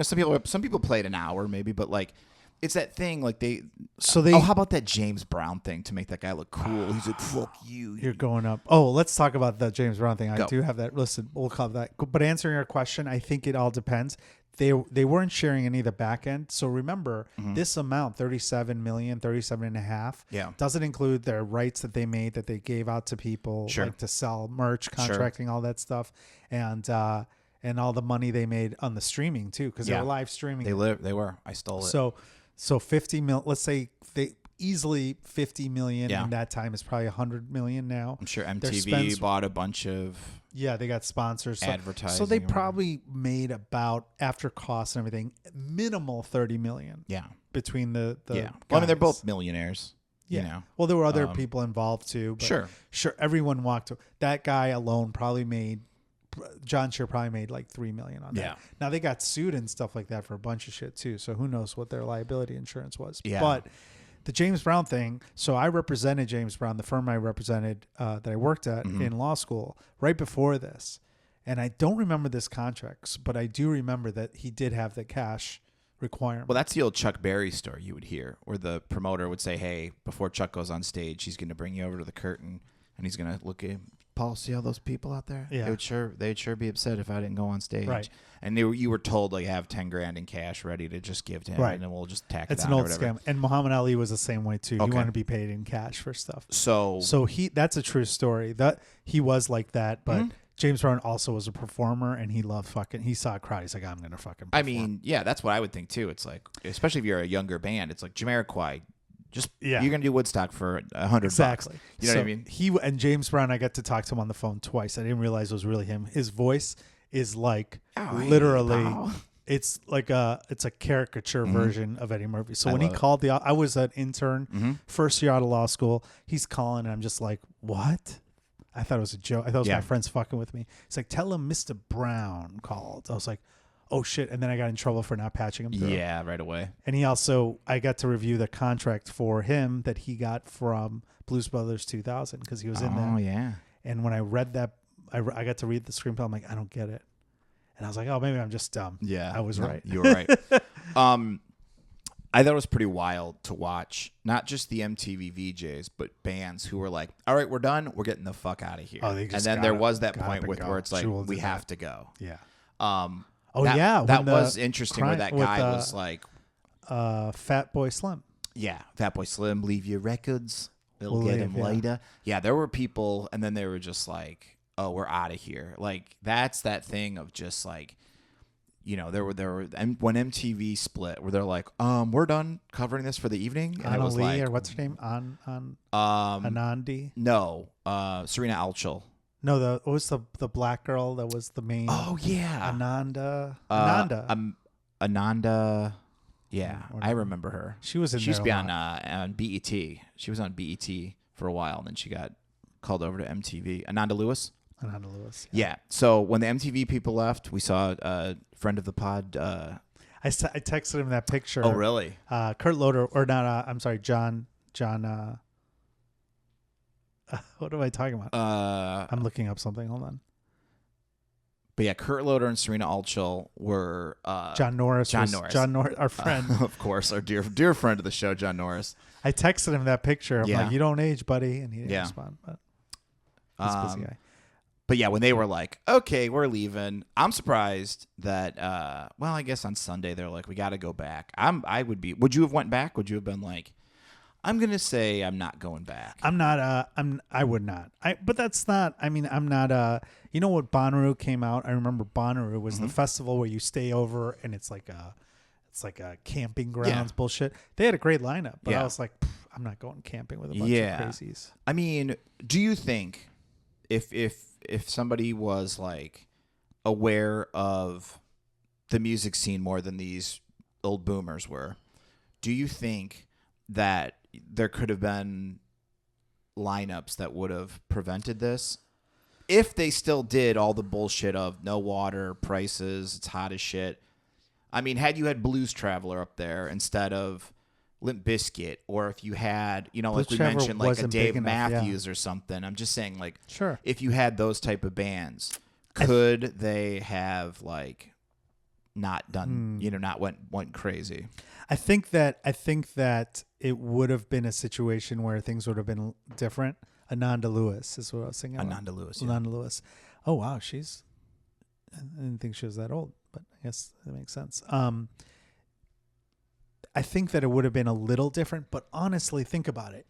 Some people played an hour maybe, but like it's that thing like they. how about that James Brown thing to make that guy look cool? He's like, fuck you. You're going up. Oh, let's talk about the James Brown thing. I do have that listed. We'll call that. But answering your question, I think it all depends. They weren't sharing any of the back end. So remember, this amount, 37 million, 37 and a half, doesn't include their rights that they made that they gave out to people, like to sell merch, contracting, all that stuff, and all the money they made on the streaming too, because they were live streaming. They were. I stole it. So 50 mil. Let's say they easily 50 million in that time is probably 100 million now. I'm sure MTV bought a bunch of. Yeah, they got sponsors. Advertising. So they probably made about, after costs and everything, minimal 30 million. Yeah. Between the Well, I mean, they're both millionaires. Yeah. Well, there were other people involved too. But sure. Everyone walked. That guy alone probably made. John Shear probably made like 3 million on that. Yeah. Now they got sued and stuff like that for a bunch of shit too. So who knows what their liability insurance was. Yeah. But the James Brown thing, so I represented James Brown, the firm I represented that I worked at in law school right before this. And I don't remember this contract, but I do remember that he did have the cash requirement. Well, that's the old Chuck Berry story you would hear, where the promoter would say, hey, before Chuck goes on stage, he's going to bring you over to the curtain, and he's going to look at Paul, see all those people out there? Yeah. They'd sure be upset if I didn't go on stage. Right. And you were told, like, have $10,000 in cash ready to just give to him, and then we'll just tack it on. It's an old scam. And Muhammad Ali was the same way, too. Okay. He wanted to be paid in cash for stuff. So that's a true story. That he was like that, but James Brown also was a performer, and he loved fucking. He saw a crowd. He's like, I'm gonna fucking perform. I mean, yeah, that's what I would think too. It's like, especially if you're a younger band, it's like Jamiroquai. You're gonna do Woodstock for $100. Exactly. You know what I mean? He and James Brown, I got to talk to him on the phone twice. I didn't realize it was really him. His voice is like literally. It's like it's a caricature version of Eddie Murphy. So when he called I was an intern, first year out of law school. He's calling, and I'm just like, what? I thought it was a joke. I thought it was my friends fucking with me. It's like, tell him Mr. Brown called. I was like, oh shit. And then I got in trouble for not patching him through. Yeah, right away. And I got to review the contract for him that he got from Blues Brothers 2000 because he was in there. Oh yeah. And when I read that, I got to read the screenplay. I'm like, I don't get it. And I was like, oh, maybe I'm just dumb. Yeah. I was right. You were right. I thought it was pretty wild to watch, not just the MTV VJs, but bands who were like, all right, we're done. We're getting the fuck out of here. Oh, they just and then there was that point where it's like, we have to go. Yeah. That was interesting where that guy was like, Fat Boy Slim. Yeah. Fat Boy Slim, leave your records. We'll get them later. Yeah. There were people, and then they were just like, oh, we're out of here. Like, that's that thing of just like, you know, there were, and when MTV split, where they're like, we're done covering this for the evening, and it was Lee, like, or what's her name, Anandi? No, Serena Alchel. No, what was the black girl that was the main? Oh yeah, Ananda. Ananda. Yeah, I remember her. She was in. She used to be on BET. She was on BET for a while, and then she got called over to MTV. Ananda Lewis. Ananda Lewis. Yeah. So when the MTV people left, we saw a friend of the pod. I texted him that picture. Oh, really? Kurt Loder, or not? I'm sorry, John. What am I talking about? I'm looking up something. Hold on. But yeah, Kurt Loder and Serena Alchel were John Norris, our friend, of course, our dear friend of the show, John Norris. I texted him that picture. I'm like, you don't age, buddy, and he didn't respond. But he's a busy guy. But yeah, when they were like, okay, we're leaving, I'm surprised that, well, I guess on Sunday they're like, we got to go back. Would you have went back? Would you have been like, I'm going to say I'm not going back. I would not. But that's not, I'm not, you know what, Bonnaroo came out? I remember Bonnaroo was the festival where you stay over and it's like a camping grounds bullshit. They had a great lineup, but I was like, I'm not going camping with a bunch of crazies. I mean, do you think if somebody was like aware of the music scene more than these old boomers were, do you think that there could have been lineups that would have prevented this if they still did all the bullshit of no water, prices, it's hot as shit? I mean, had you had Blues Traveler up there instead of Limp Bizkit, or if you had, you know, like we mentioned, like a Dave Matthews or something. I'm just saying, like, sure, if you had those type of bands, could they have like not done, not went crazy? I think that it would have been a situation where things would have been different. Ananda Lewis is what I was thinking. Ananda Lewis. Ananda Lewis. Oh wow, I didn't think she was that old, but I guess that makes sense. I think that it would have been a little different, but honestly, think about it.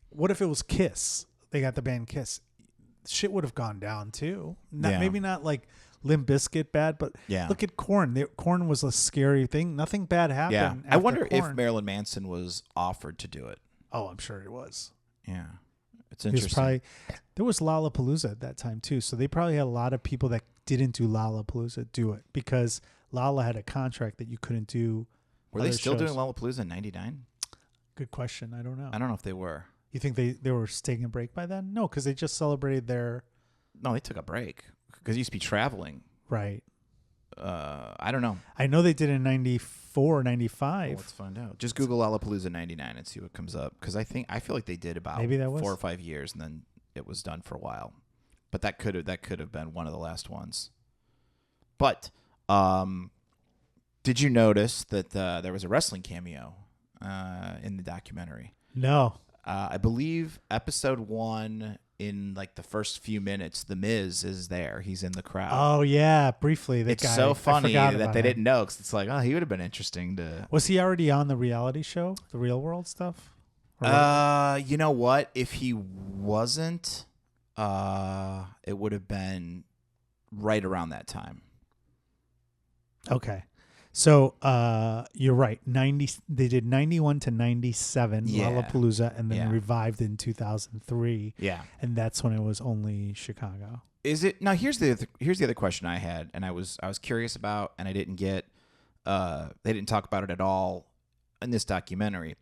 What if it was Kiss? They got the band Kiss. Shit would have gone down too. Maybe not like Limp Bizkit bad, but look at Korn. Korn was a scary thing. Nothing bad happened. I wonder if Marilyn Manson was offered to do it. Oh, I'm sure it was. Yeah. It's interesting. There was Lollapalooza at that time too, so they probably had a lot of people that didn't do Lollapalooza do it because Lolla had a contract that you couldn't do. Were they still doing Lollapalooza in '99? Good question. I don't know. I don't know if they were. You think they were taking a break by then? No, because they just celebrated their. No, they took a break because they used to be traveling. Right. I don't know. I know they did in 94, 95. Well, let's find out. Just Google Lollapalooza '99 and see what comes up. Because I feel like they did about 4 or 5 years and then it was done for a while. But that could have been one of the last ones. But did you notice that there was a wrestling cameo in the documentary? No. I believe episode 1, in like the first few minutes, The Miz is there. He's in the crowd. Oh, yeah. Briefly. It's so funny that they didn't know because it's like, oh, he would have been interesting to. Was he already on the reality show, the Real World stuff? You know what? If he wasn't, it would have been right around that time. Okay. So you're right. They did 91 to 97 Yeah. Lollapalooza, and then Yeah. revived in 2003. Yeah. And that's when it was only Chicago. Is it now? Here's the other question I had, and I was curious about, and I didn't get. They didn't talk about it at all in this documentary.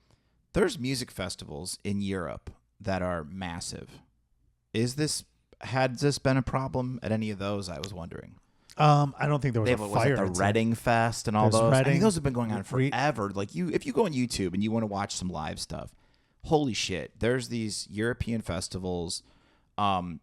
There's music festivals in Europe that are massive. Had this been a problem at any of those? I was wondering. I don't think there was They a have fire. the Reading Fest and all There's those. I Reading, mean, those have been going on forever. Like if you go on YouTube and you want to watch some live stuff, holy shit! There's these European festivals.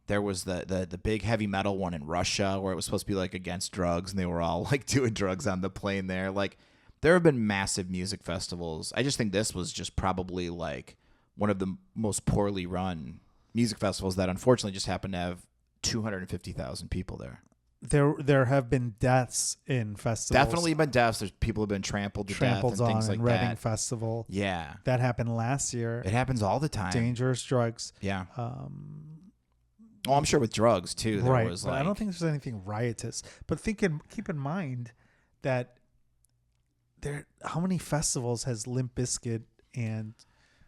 There was the big heavy metal one in Russia where it was supposed to be like against drugs, and they were all like doing drugs on the plane there. Like there have been massive music festivals. I just think this was just probably like one of the most poorly run music festivals that unfortunately just happened to have 250,000 people there. There have been deaths in festivals. Definitely been deaths. There's people have been trampled to death and things like Reading that. Festival. Yeah. That happened last year. It happens all the time. Dangerous drugs. Yeah. I'm sure with drugs too. There right. was But like, I don't think there's anything riotous. But keep in mind that how many festivals has Limp Bizkit and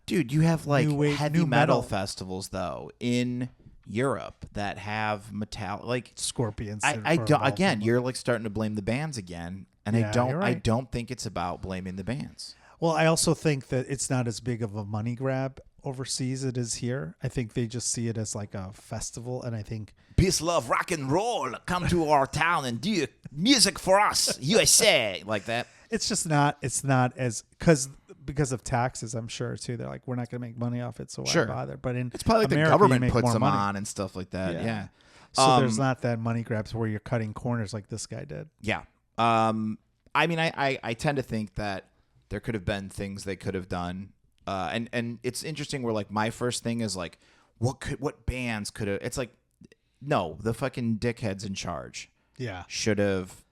dude, you have like heavy new metal metal festivals though in Europe that have metal like Scorpions. I don't again, you're like starting to blame the bands again, and Yeah, you're right. I don't think it's about blaming the bands. Well, I also think that it's not as big of a money grab overseas it is here. I think they just see it as like a festival, and I think Peace, love, rock and roll. Come to our town and do music for us, USA, like that. it's just not. It's not as because of taxes. I'm sure too. They're like, we're not going to make money off it, so why Sure. bother? But in It's probably like America, the you government make puts more them money. on and stuff like that. Yeah. So there's not that money grabs where you're cutting corners like this guy did. Yeah. I mean, I tend to think that there could have been things they could have done. And it's interesting where like my first thing is like, what bands could have, it's like, no, the fucking dickheads in charge Yeah. should have,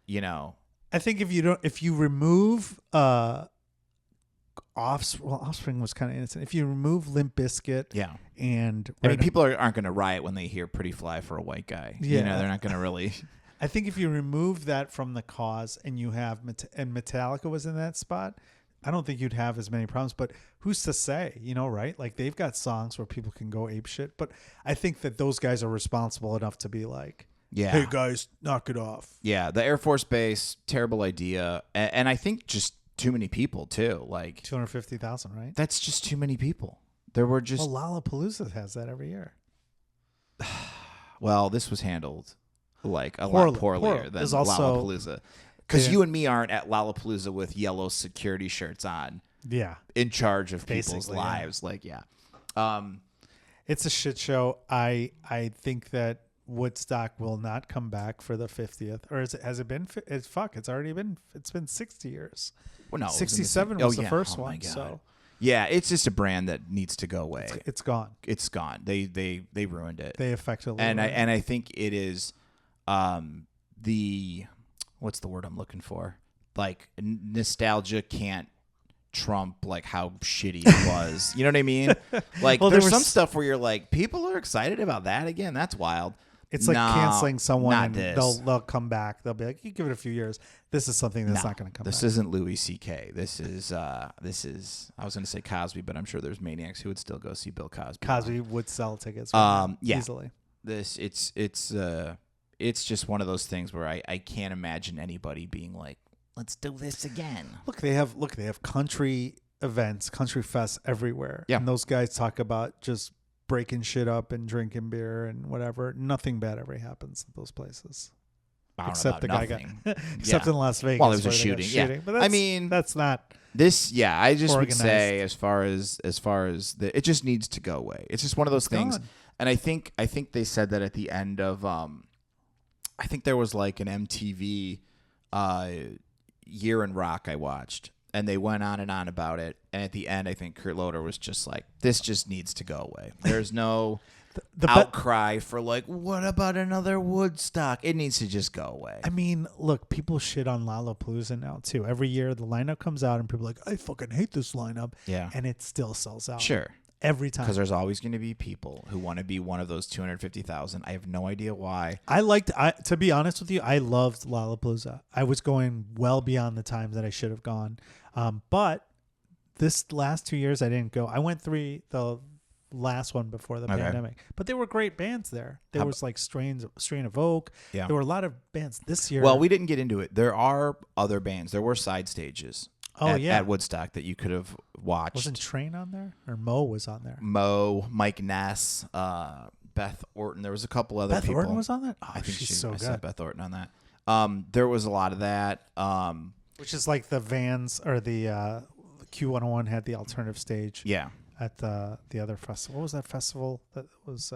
I think if you remove Offspring was kind of innocent. If you remove Limp Bizkit, yeah. and I mean, people aren't going to riot when they hear Pretty Fly for a White Guy. Yeah. They're not going to really. I think if you remove that from the cause and you have and Metallica was in that spot, I don't think you'd have as many problems. But who's to say, right? Like they've got songs where people can go ape shit. But I think that those guys are responsible enough to be like, Yeah. hey guys, knock it off. Yeah. The Air Force Base, terrible idea. And I think just too many people too. Like 250,000, right? that's just too many people. There were just, Well, Lollapalooza has that every year. well, this was handled like a Poorly. lot poorlier than There's also- Lollapalooza. Because you and me aren't at Lollapalooza with yellow security shirts on, Yeah. in charge of people's Basically, yeah. lives. Like, yeah. It's a shit show. I think that Woodstock will not come back for the 50th. Or has it been? It's been 60 years. Well, no, it was in the 67 same- was the yeah. first Oh, my one. God. So Yeah, it's just a brand that needs to go away. it's gone. It's gone. They ruined it. They effectively and ruined it. I think it is the what's the word I'm looking for? Like nostalgia can't trump like how shitty it was. You know what I mean? Like Well, there's some stuff where you're like, people are excited about that again. That's wild. It's like canceling someone not and this. they'll come back. They'll be like, you give it a few years. This is something that's not going to come This back. isn't Louis C.K. This is I was going to say Cosby, but I'm sure there's maniacs who would still go see Bill Cosby. Cosby would sell tickets Yeah. easily. This it's just one of those things where I can't imagine anybody being like, let's do this again. Look, they have country events, country fests everywhere. Yeah. And those guys talk about just breaking shit up and drinking beer and whatever. Nothing bad ever happens at those places. I don't Except know the about guy nothing. got except Yeah. in Las Vegas. Well, it was a where they got shooting, yeah. But I mean, that's not This, yeah, I just organized. would say as far as it just needs to go away. It's just one of those things. gone. And I think they said that at the end of I think there was like an MTV Year in Rock I watched, and they went on and on about it. And at the end, I think Kurt Loder was just like, this just needs to go away. There's no outcry for like, what about another Woodstock? It needs to just go away. I mean, look, people shit on Lollapalooza now too. Every year the lineup comes out and people are like, I fucking hate this lineup. Yeah. And it still sells out. Sure. every time. Because there's always going to be people who want to be one of those 250,000. I have no idea why. To be honest with you, I loved Lollapalooza. I was going well beyond the time that I should have gone. But this last 2 years, I didn't go. I went the last one before the pandemic. But there were great bands there. There was like Strain of Oak. Yeah. There were a lot of bands this year. Well, we didn't get into it. There are other bands. There were side stages. At Woodstock that you could have watched. Wasn't Train on there? Or Mo was on there? Mo, Mike Ness, Beth Orton. There was a couple other people. Beth Orton was on that? Oh, I think she's so I good. said Beth Orton on that. There was a lot of that. Which is like the Vans or the Q101 had the alternative stage. Yeah. At the other festival. What was that festival that was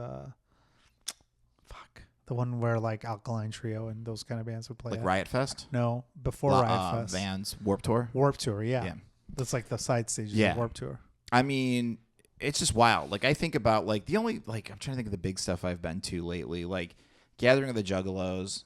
the one where like Alkaline Trio and those kind of bands would play? Like at? Riot Fest? No, before Riot Fest. Vans Warped Tour? Warped Tour, yeah. That's like the side stages of Warped Tour. I mean, it's just wild. Like I think about like the only like I'm trying to think of the big stuff I've been to lately. Like Gathering of the Juggalos.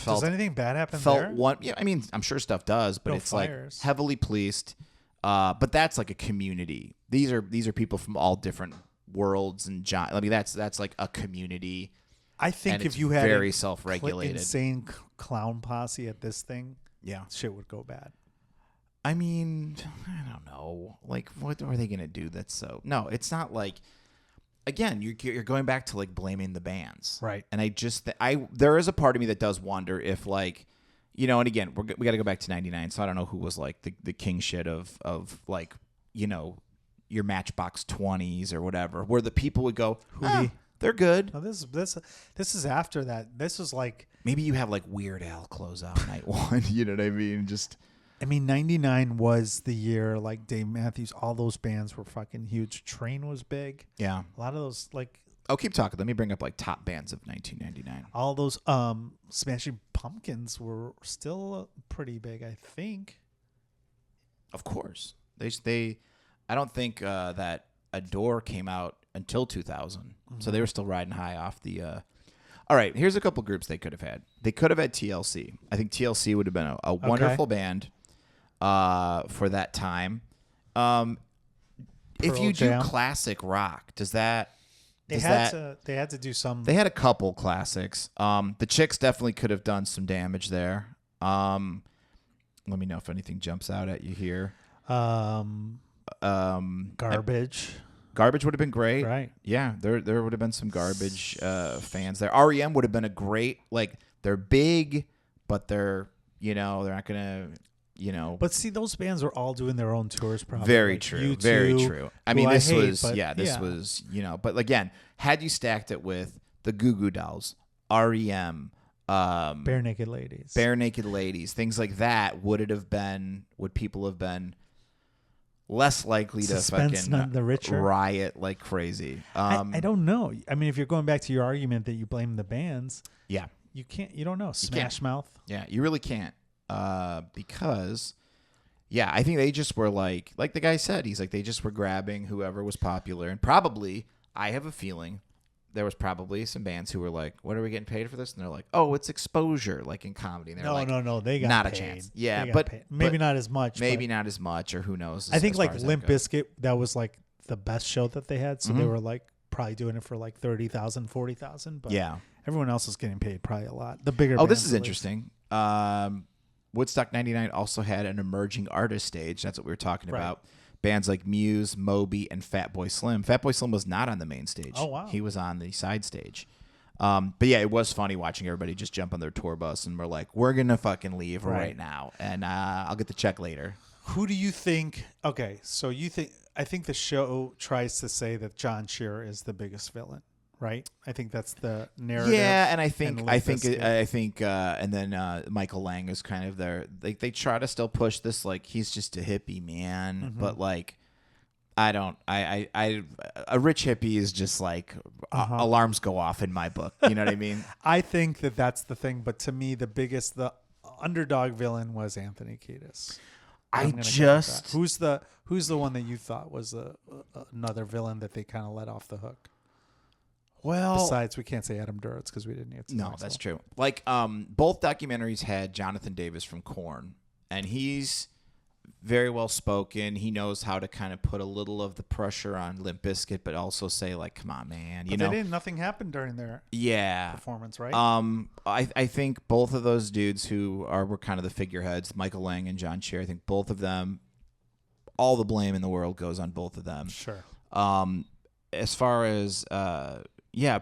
Does anything bad happen there? Yeah, I mean, I'm sure stuff does, but it's fires. Like heavily policed. But that's like a community. These are people from all different worlds and I mean that's like a community. I think if you had very self-regulated insane clown posse at this thing, shit would go bad. I mean, I don't know. Like, what are they gonna do? That's so no. It's not like. Again, you're going back to like blaming the bands, right? And there is a part of me that does wonder if like, you know, and again we got to go back to '99, so I don't know who was like the king shit of like, you know, your Matchbox 20s or whatever, where the people would go, they're good. No, this is after that. This was like maybe you have like Weird Al close out night one. You know what I mean? I mean, 99 was the year like Dave Matthews. All those bands were fucking huge. Train was big. Yeah, a lot of those like. Oh, keep talking. Let me bring up like top bands of 1999. All those Smashing Pumpkins were still pretty big, I think. Of course, they. I don't think that Adore came out until 2000, so they were still riding high off the. All right, here's a couple groups they could have had. They could have had TLC. I think TLC would have been a wonderful band for that time. If you do classic rock, does that? They had to do some. They had a couple classics. The Chicks definitely could have done some damage there. Let me know if anything jumps out at you here. Garbage. Garbage would have been great. Right. Yeah, there would have been some Garbage fans there. REM would have been a great, like, they're big, but they're not going to, But see, those bands were all doing their own tours probably. Very like true. U2, very true. I mean, this was, but again, had you stacked it with the Goo Goo Dolls, REM, Bare Naked Ladies, things like that, would people have been less likely Suspense, to none the fucking richer. riot like crazy? I don't know. I mean, if you're going back to your argument that you blame the bands, yeah, you don't know. Smash Mouth. Yeah, you really can't. Because I think they just were like the guy said, he's like, they just were grabbing whoever was popular. And probably, I have a feeling there was probably some bands who were like, what are we getting paid for this? And they're like, oh, it's exposure, like in comedy. And they're no, they got not paid. a chance. Yeah, maybe not as much. Maybe not as much, or who knows. I think like Limp Bizkit, that was like the best show that they had. So they were like probably doing it for like 30,000, 40,000. But everyone else is getting paid probably a lot. The bigger. Oh, this is interesting. Woodstock 99 also had an emerging artist stage. That's what we were talking about. Bands like Muse, Moby, and Fatboy Slim. Fatboy Slim was not on the main stage. Oh, wow. He was on the side stage. But yeah, it was funny watching everybody just jump on their tour bus and we're like, we're going to fucking leave right now. And I'll get the check later. Who do you think? Okay, so I think the show tries to say that John Shearer is the biggest villain. Right, I think that's the narrative. Yeah, and I think, and then Michael Lang is kind of there. They try to still push this like he's just a hippie man, but like a rich hippie is just like alarms go off in my book. You know what I mean? I think that's the thing, but to me, the underdog villain was Anthony Kiedis. Who's the one that you thought was another villain that they kind of let off the hook? Well, besides, we can't say Adam Duritz because we didn't get to. No, that's true. Like, both documentaries had Jonathan Davis from Korn, and he's very well spoken. He knows how to kind of put a little of the pressure on Limp Bizkit, but also say like, "Come on, man," you know. Nothing happened during their performance, right? I think both of those dudes were kind of the figureheads, Michael Lang and John Cherry. I think both of them, all the blame in the world goes on both of them. Sure. As far as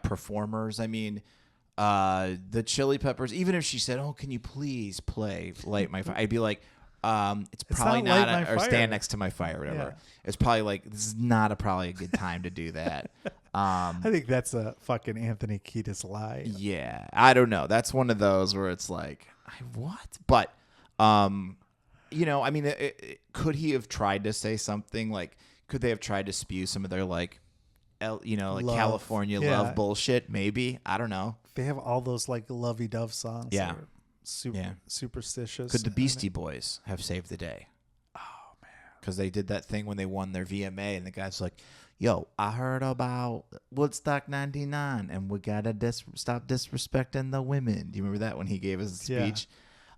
performers, I mean, the Chili Peppers. Even if she said, "Oh, can you please play Light My Fire?" I'd be like. It's probably not or Stand Next to My Fire, or whatever. Yeah. It's probably like, this is not probably a good time to do that. I think that's a fucking Anthony Kiedis lie. Yeah, I don't know. That's one of those where it's like, what? But, you know, I mean, could he have tried to say something like? Could they have tried to spew some of their like love. California love bullshit? Maybe, I don't know. They have all those like lovey-dove songs. Yeah. Superstitious. Could the Beastie Boys have saved the day? Oh, man. Because they did that thing when they won their VMA, and the guy's like, "Yo, I heard about Woodstock 99, and we got to stop disrespecting the women." Do you remember that when he gave us a speech?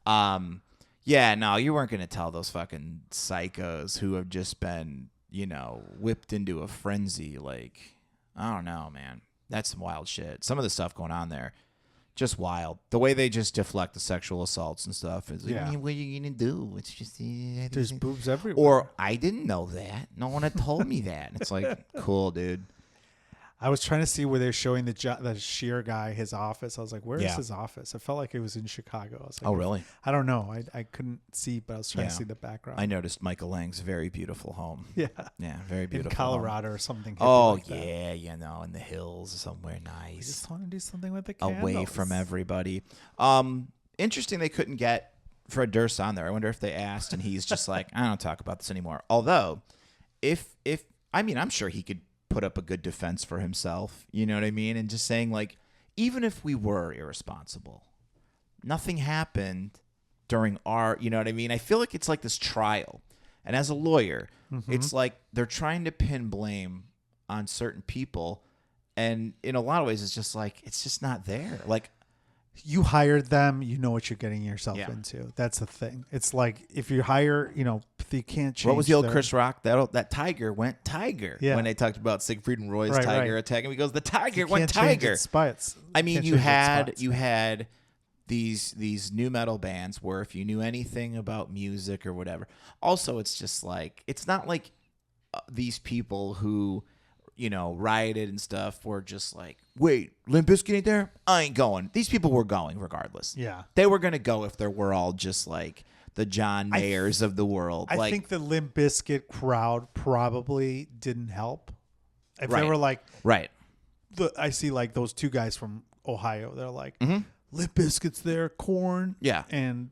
Yeah, no, you weren't going to tell those fucking psychos who have just been, whipped into a frenzy. Like, I don't know, man. That's some wild shit. Some of the stuff going on there. Just wild. The way they just deflect the sexual assaults and stuff is like, what are you going to do? It's just... There's boobs everywhere. Or, I didn't know that. No one had told me that. And it's like, cool, dude. I was trying to see where they're showing the sheer guy, his office. I was like, where is his office? I felt like it was in Chicago. I was like, oh, really? I don't know. I couldn't see, but I was trying to see the background. I noticed Michael Lang's very beautiful home. Yeah. Yeah, very beautiful in Colorado or something. Oh, like yeah, in the hills somewhere nice. We just want to do something with the candles. Away from everybody. Interesting they couldn't get Fred Durst on there. I wonder if they asked, and he's just like, I don't talk about this anymore. Although, I'm sure he could put up a good defense for himself, you know what I mean? And just saying, like, even if we were irresponsible, nothing happened during our, you know what I mean? I feel like it's like this trial. And as a lawyer, it's like they're trying to pin blame on certain people. And in a lot of ways, it's just like, it's just not there. Like, you hired them, you know what you're getting yourself into. That's the thing. It's like if you hire, you can't change. What was the old Chris Rock? That tiger went tiger when they talked about Siegfried and Roy's tiger attacking. He goes, the tiger went tiger. I mean, you had these new metal bands where if you knew anything about music or whatever. Also, it's just like, it's not like these people who rioted and stuff were just like, wait, Limp Bizkit ain't there? I ain't going. These people were going regardless. Yeah. They were going to go if there were all just like the John Mayers of the world. I think the Limp Bizkit crowd probably didn't help. If they were like... Right. I see like those two guys from Ohio. They're like, Limp Bizkit's there, Korn. Yeah. And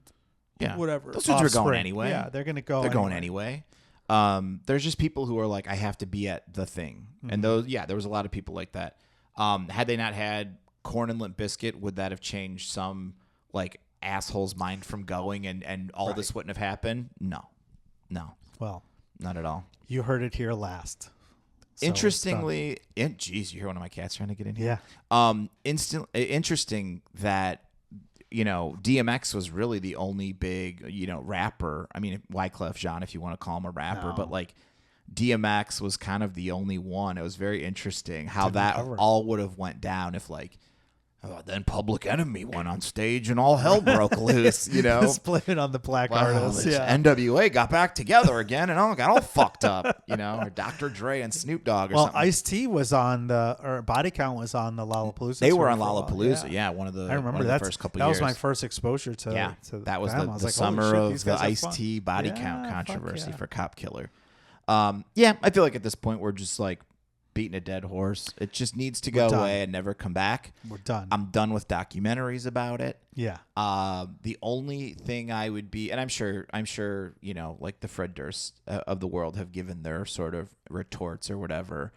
whatever. Those dudes are going anyway. Yeah, they're going to go going anyway. There's just people who are like, I have to be at the thing. And those, there was a lot of people like that. Had they not had Korn and Limp Bizkit, would that have changed some like asshole's mind from going and all this wouldn't have happened? No. Well, not at all. You heard it here last. So Interestingly, geez, you hear one of my cats trying to get in here? Yeah. Interesting that, DMX was really the only big, rapper. I mean, Wyclef Jean, if you want to call him a rapper, but like DMX was kind of the only one. It was very interesting how all would have went down if like, then Public Enemy went on stage and all hell broke loose, Just blame it on the black artists. Yeah. NWA got back together again and got all fucked up, or Dr. Dre and Snoop Dogg or something. Well, Ice-T was on Body Count was on the Lollapalooza. They were on Lollapalooza, one of the I remember the first couple years. That was my first exposure to that was them. the summer of the Ice-T Body Count controversy for Cop Killer. I feel like at this point we're just like beating a dead horse. It just needs to go away and never come back. We're done. I'm done with documentaries about it. Yeah. The only thing I would be, and I'm sure, like the Fred Durst of the world have given their sort of retorts or whatever.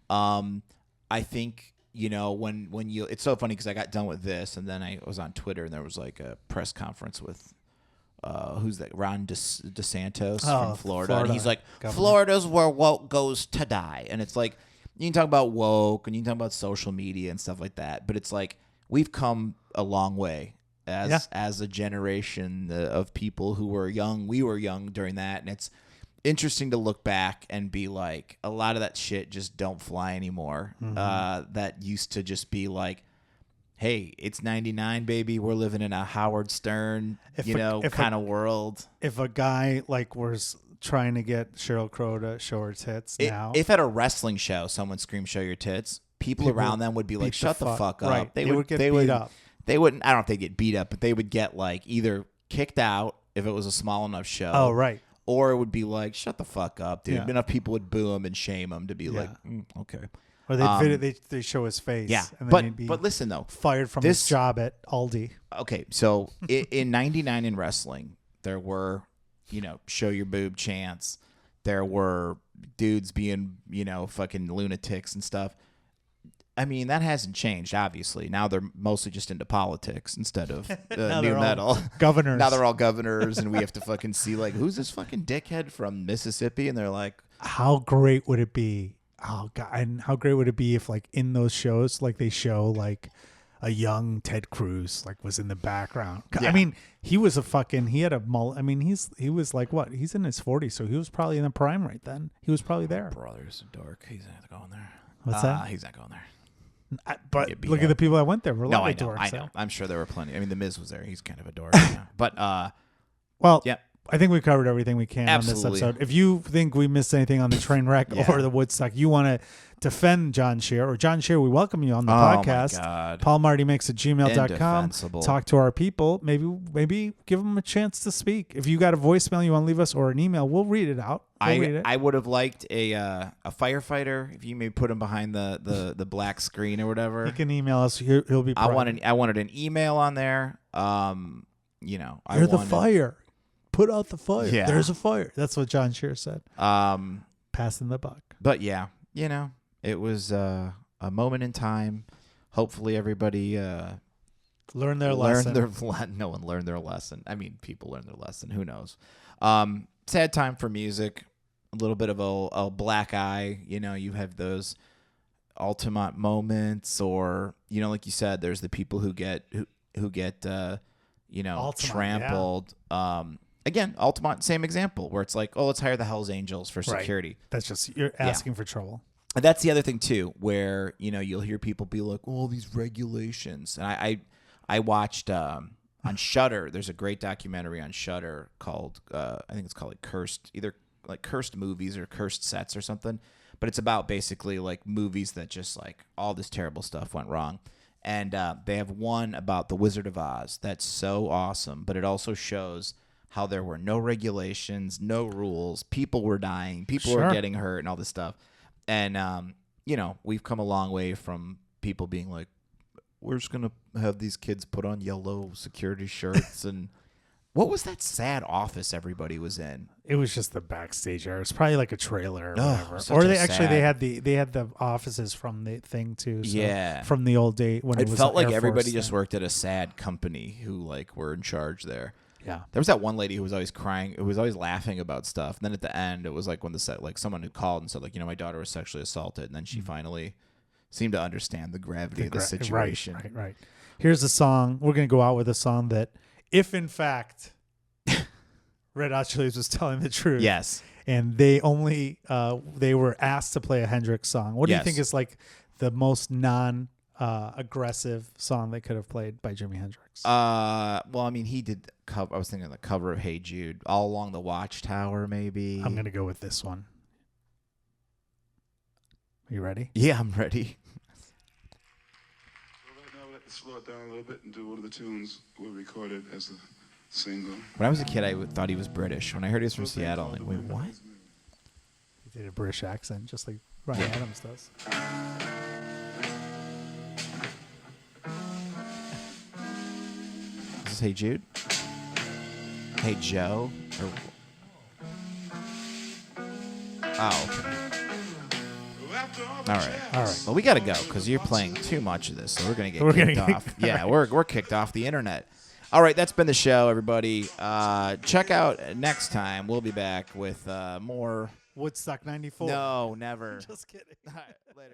I think, when you, it's so funny because I got done with this and then I was on Twitter and there was like a press conference with who's that? Ron DeSantos from Florida. And he's like, governor. Florida's where woke goes to die. And it's like, you can talk about woke and you can talk about social media and stuff like that. But it's like, we've come a long way as a generation of people who were young. We were young during that, and it's interesting to look back and be like, a lot of that shit just don't fly anymore. That used to just be like, hey, it's 99, baby. We're living in a Howard Stern, kind of world. If a guy like was trying to get Sheryl Crow to show her tits now. If at a wrestling show someone screamed "show your tits," people around them would be like, "Shut the fuck up!" Right. They would get beat up. They wouldn't. I don't know if they get beat up, but they would get like either kicked out if it was a small enough show. Oh, right. Or it would be like, "Shut the fuck up, dude." Yeah. Enough people would boo him and shame him to be like, "Okay." Or they show his face. Yeah, and then he'd be but listen though, fired from his job at Aldi. Okay, so in '99 in wrestling, there were show your boob chants. There were dudes being, fucking lunatics and stuff. I mean, that hasn't changed, obviously. Now they're mostly just into politics instead of new metal. Governors. Now they're all governors, and we have to fucking see, like, who's this fucking dickhead from Mississippi? And they're like... How great would it be? Oh, God. And how great would it be if, like, in those shows, like, they show, like... a young Ted Cruz was in the background. Yeah. I mean, he was he had a mullet. I mean, he was like what? He's in his 40s, so he was probably in the prime right then. He was probably there. Brother's a dork. He's not going there. What's that? He's not going there. But look at the people that went there. Were a lot of dorks. I know. I'm sure there were plenty. I mean, The Miz was there. He's kind of a dork. But well, yeah. I think we covered everything we can on this episode. If you think we missed anything on the Trainwreck or the Woodstock, you want to defend John Scheer, or John Scheer, we welcome you on the podcast. My God. PaulMartyMakes@gmail.com. Talk to our people. Maybe give them a chance to speak. If you got a voicemail you want to leave us or an email, we'll read it out. I would have liked a firefighter if you maybe put him behind the black screen or whatever. He can email us. He'll be. I wanted an email on there. You're the fire. Put out the fire. Yeah. There's a fire. That's what John Scheer said. Passing the buck. But yeah, it was a moment in time. Hopefully everybody learned their lesson. No one learned their lesson. I mean, people learned their lesson. Who knows? Sad time for music. A little bit of a black eye. You have those ultimate moments, or like you said, there's the people who get ultimate, trampled. Yeah. Again, Altamont, same example, where it's like, oh, let's hire the Hells Angels for security. Right. That's just, you're asking for trouble. And that's the other thing, too, where, you'll hear people be like, oh, these regulations. And I watched on Shudder, there's a great documentary on Shudder called, I think it's called Cursed, either like Cursed Movies or Cursed Sets or something. But it's about basically like movies that just like all this terrible stuff went wrong. And they have one about The Wizard of Oz that's so awesome, but it also shows how there were no regulations, no rules. People were dying. People were getting hurt and all this stuff. And, we've come a long way from people being like, we're just going to have these kids put on yellow security shirts. And what was that sad office everybody was in? It was just the backstage area. It's probably like a trailer or whatever. Or they had the offices from the thing too. So from the old day when it was felt like everybody just worked at a sad company who were in charge there. Yeah. There was that one lady who was always crying, who was always laughing about stuff. And then at the end, it was like when someone had called and said my daughter was sexually assaulted, and then she finally seemed to understand the gravity of the situation. Right. Here's a song. We're going to go out with a song that, if in fact Red Hot Chili Peppers was telling the truth. Yes. And they only they were asked to play a Hendrix song. What do you think is the most aggressive song they could have played by Jimi Hendrix? Well, I mean, he did cover. I was thinking the cover of Hey Jude, All Along the Watchtower, maybe. I'm gonna go with this one. Are you ready? Yeah, I'm ready. So right now, let's slow it down a little bit and do one of the tunes we recorded as a single. When I was a kid, I thought he was British. When I heard he was from Seattle, I'm like, wait, what? He did a British accent, just like Ryan Adams does. Is this Hey Jude? Hey Joe? Oh, okay. All right. Well, we got to go because you're playing too much of this, so we're going to get kicked off. Yeah, we're kicked off the internet. All right, that's been the show, everybody. Check out next time. We'll be back with more... Woodstock 94. No, never. Just kidding. All right, later.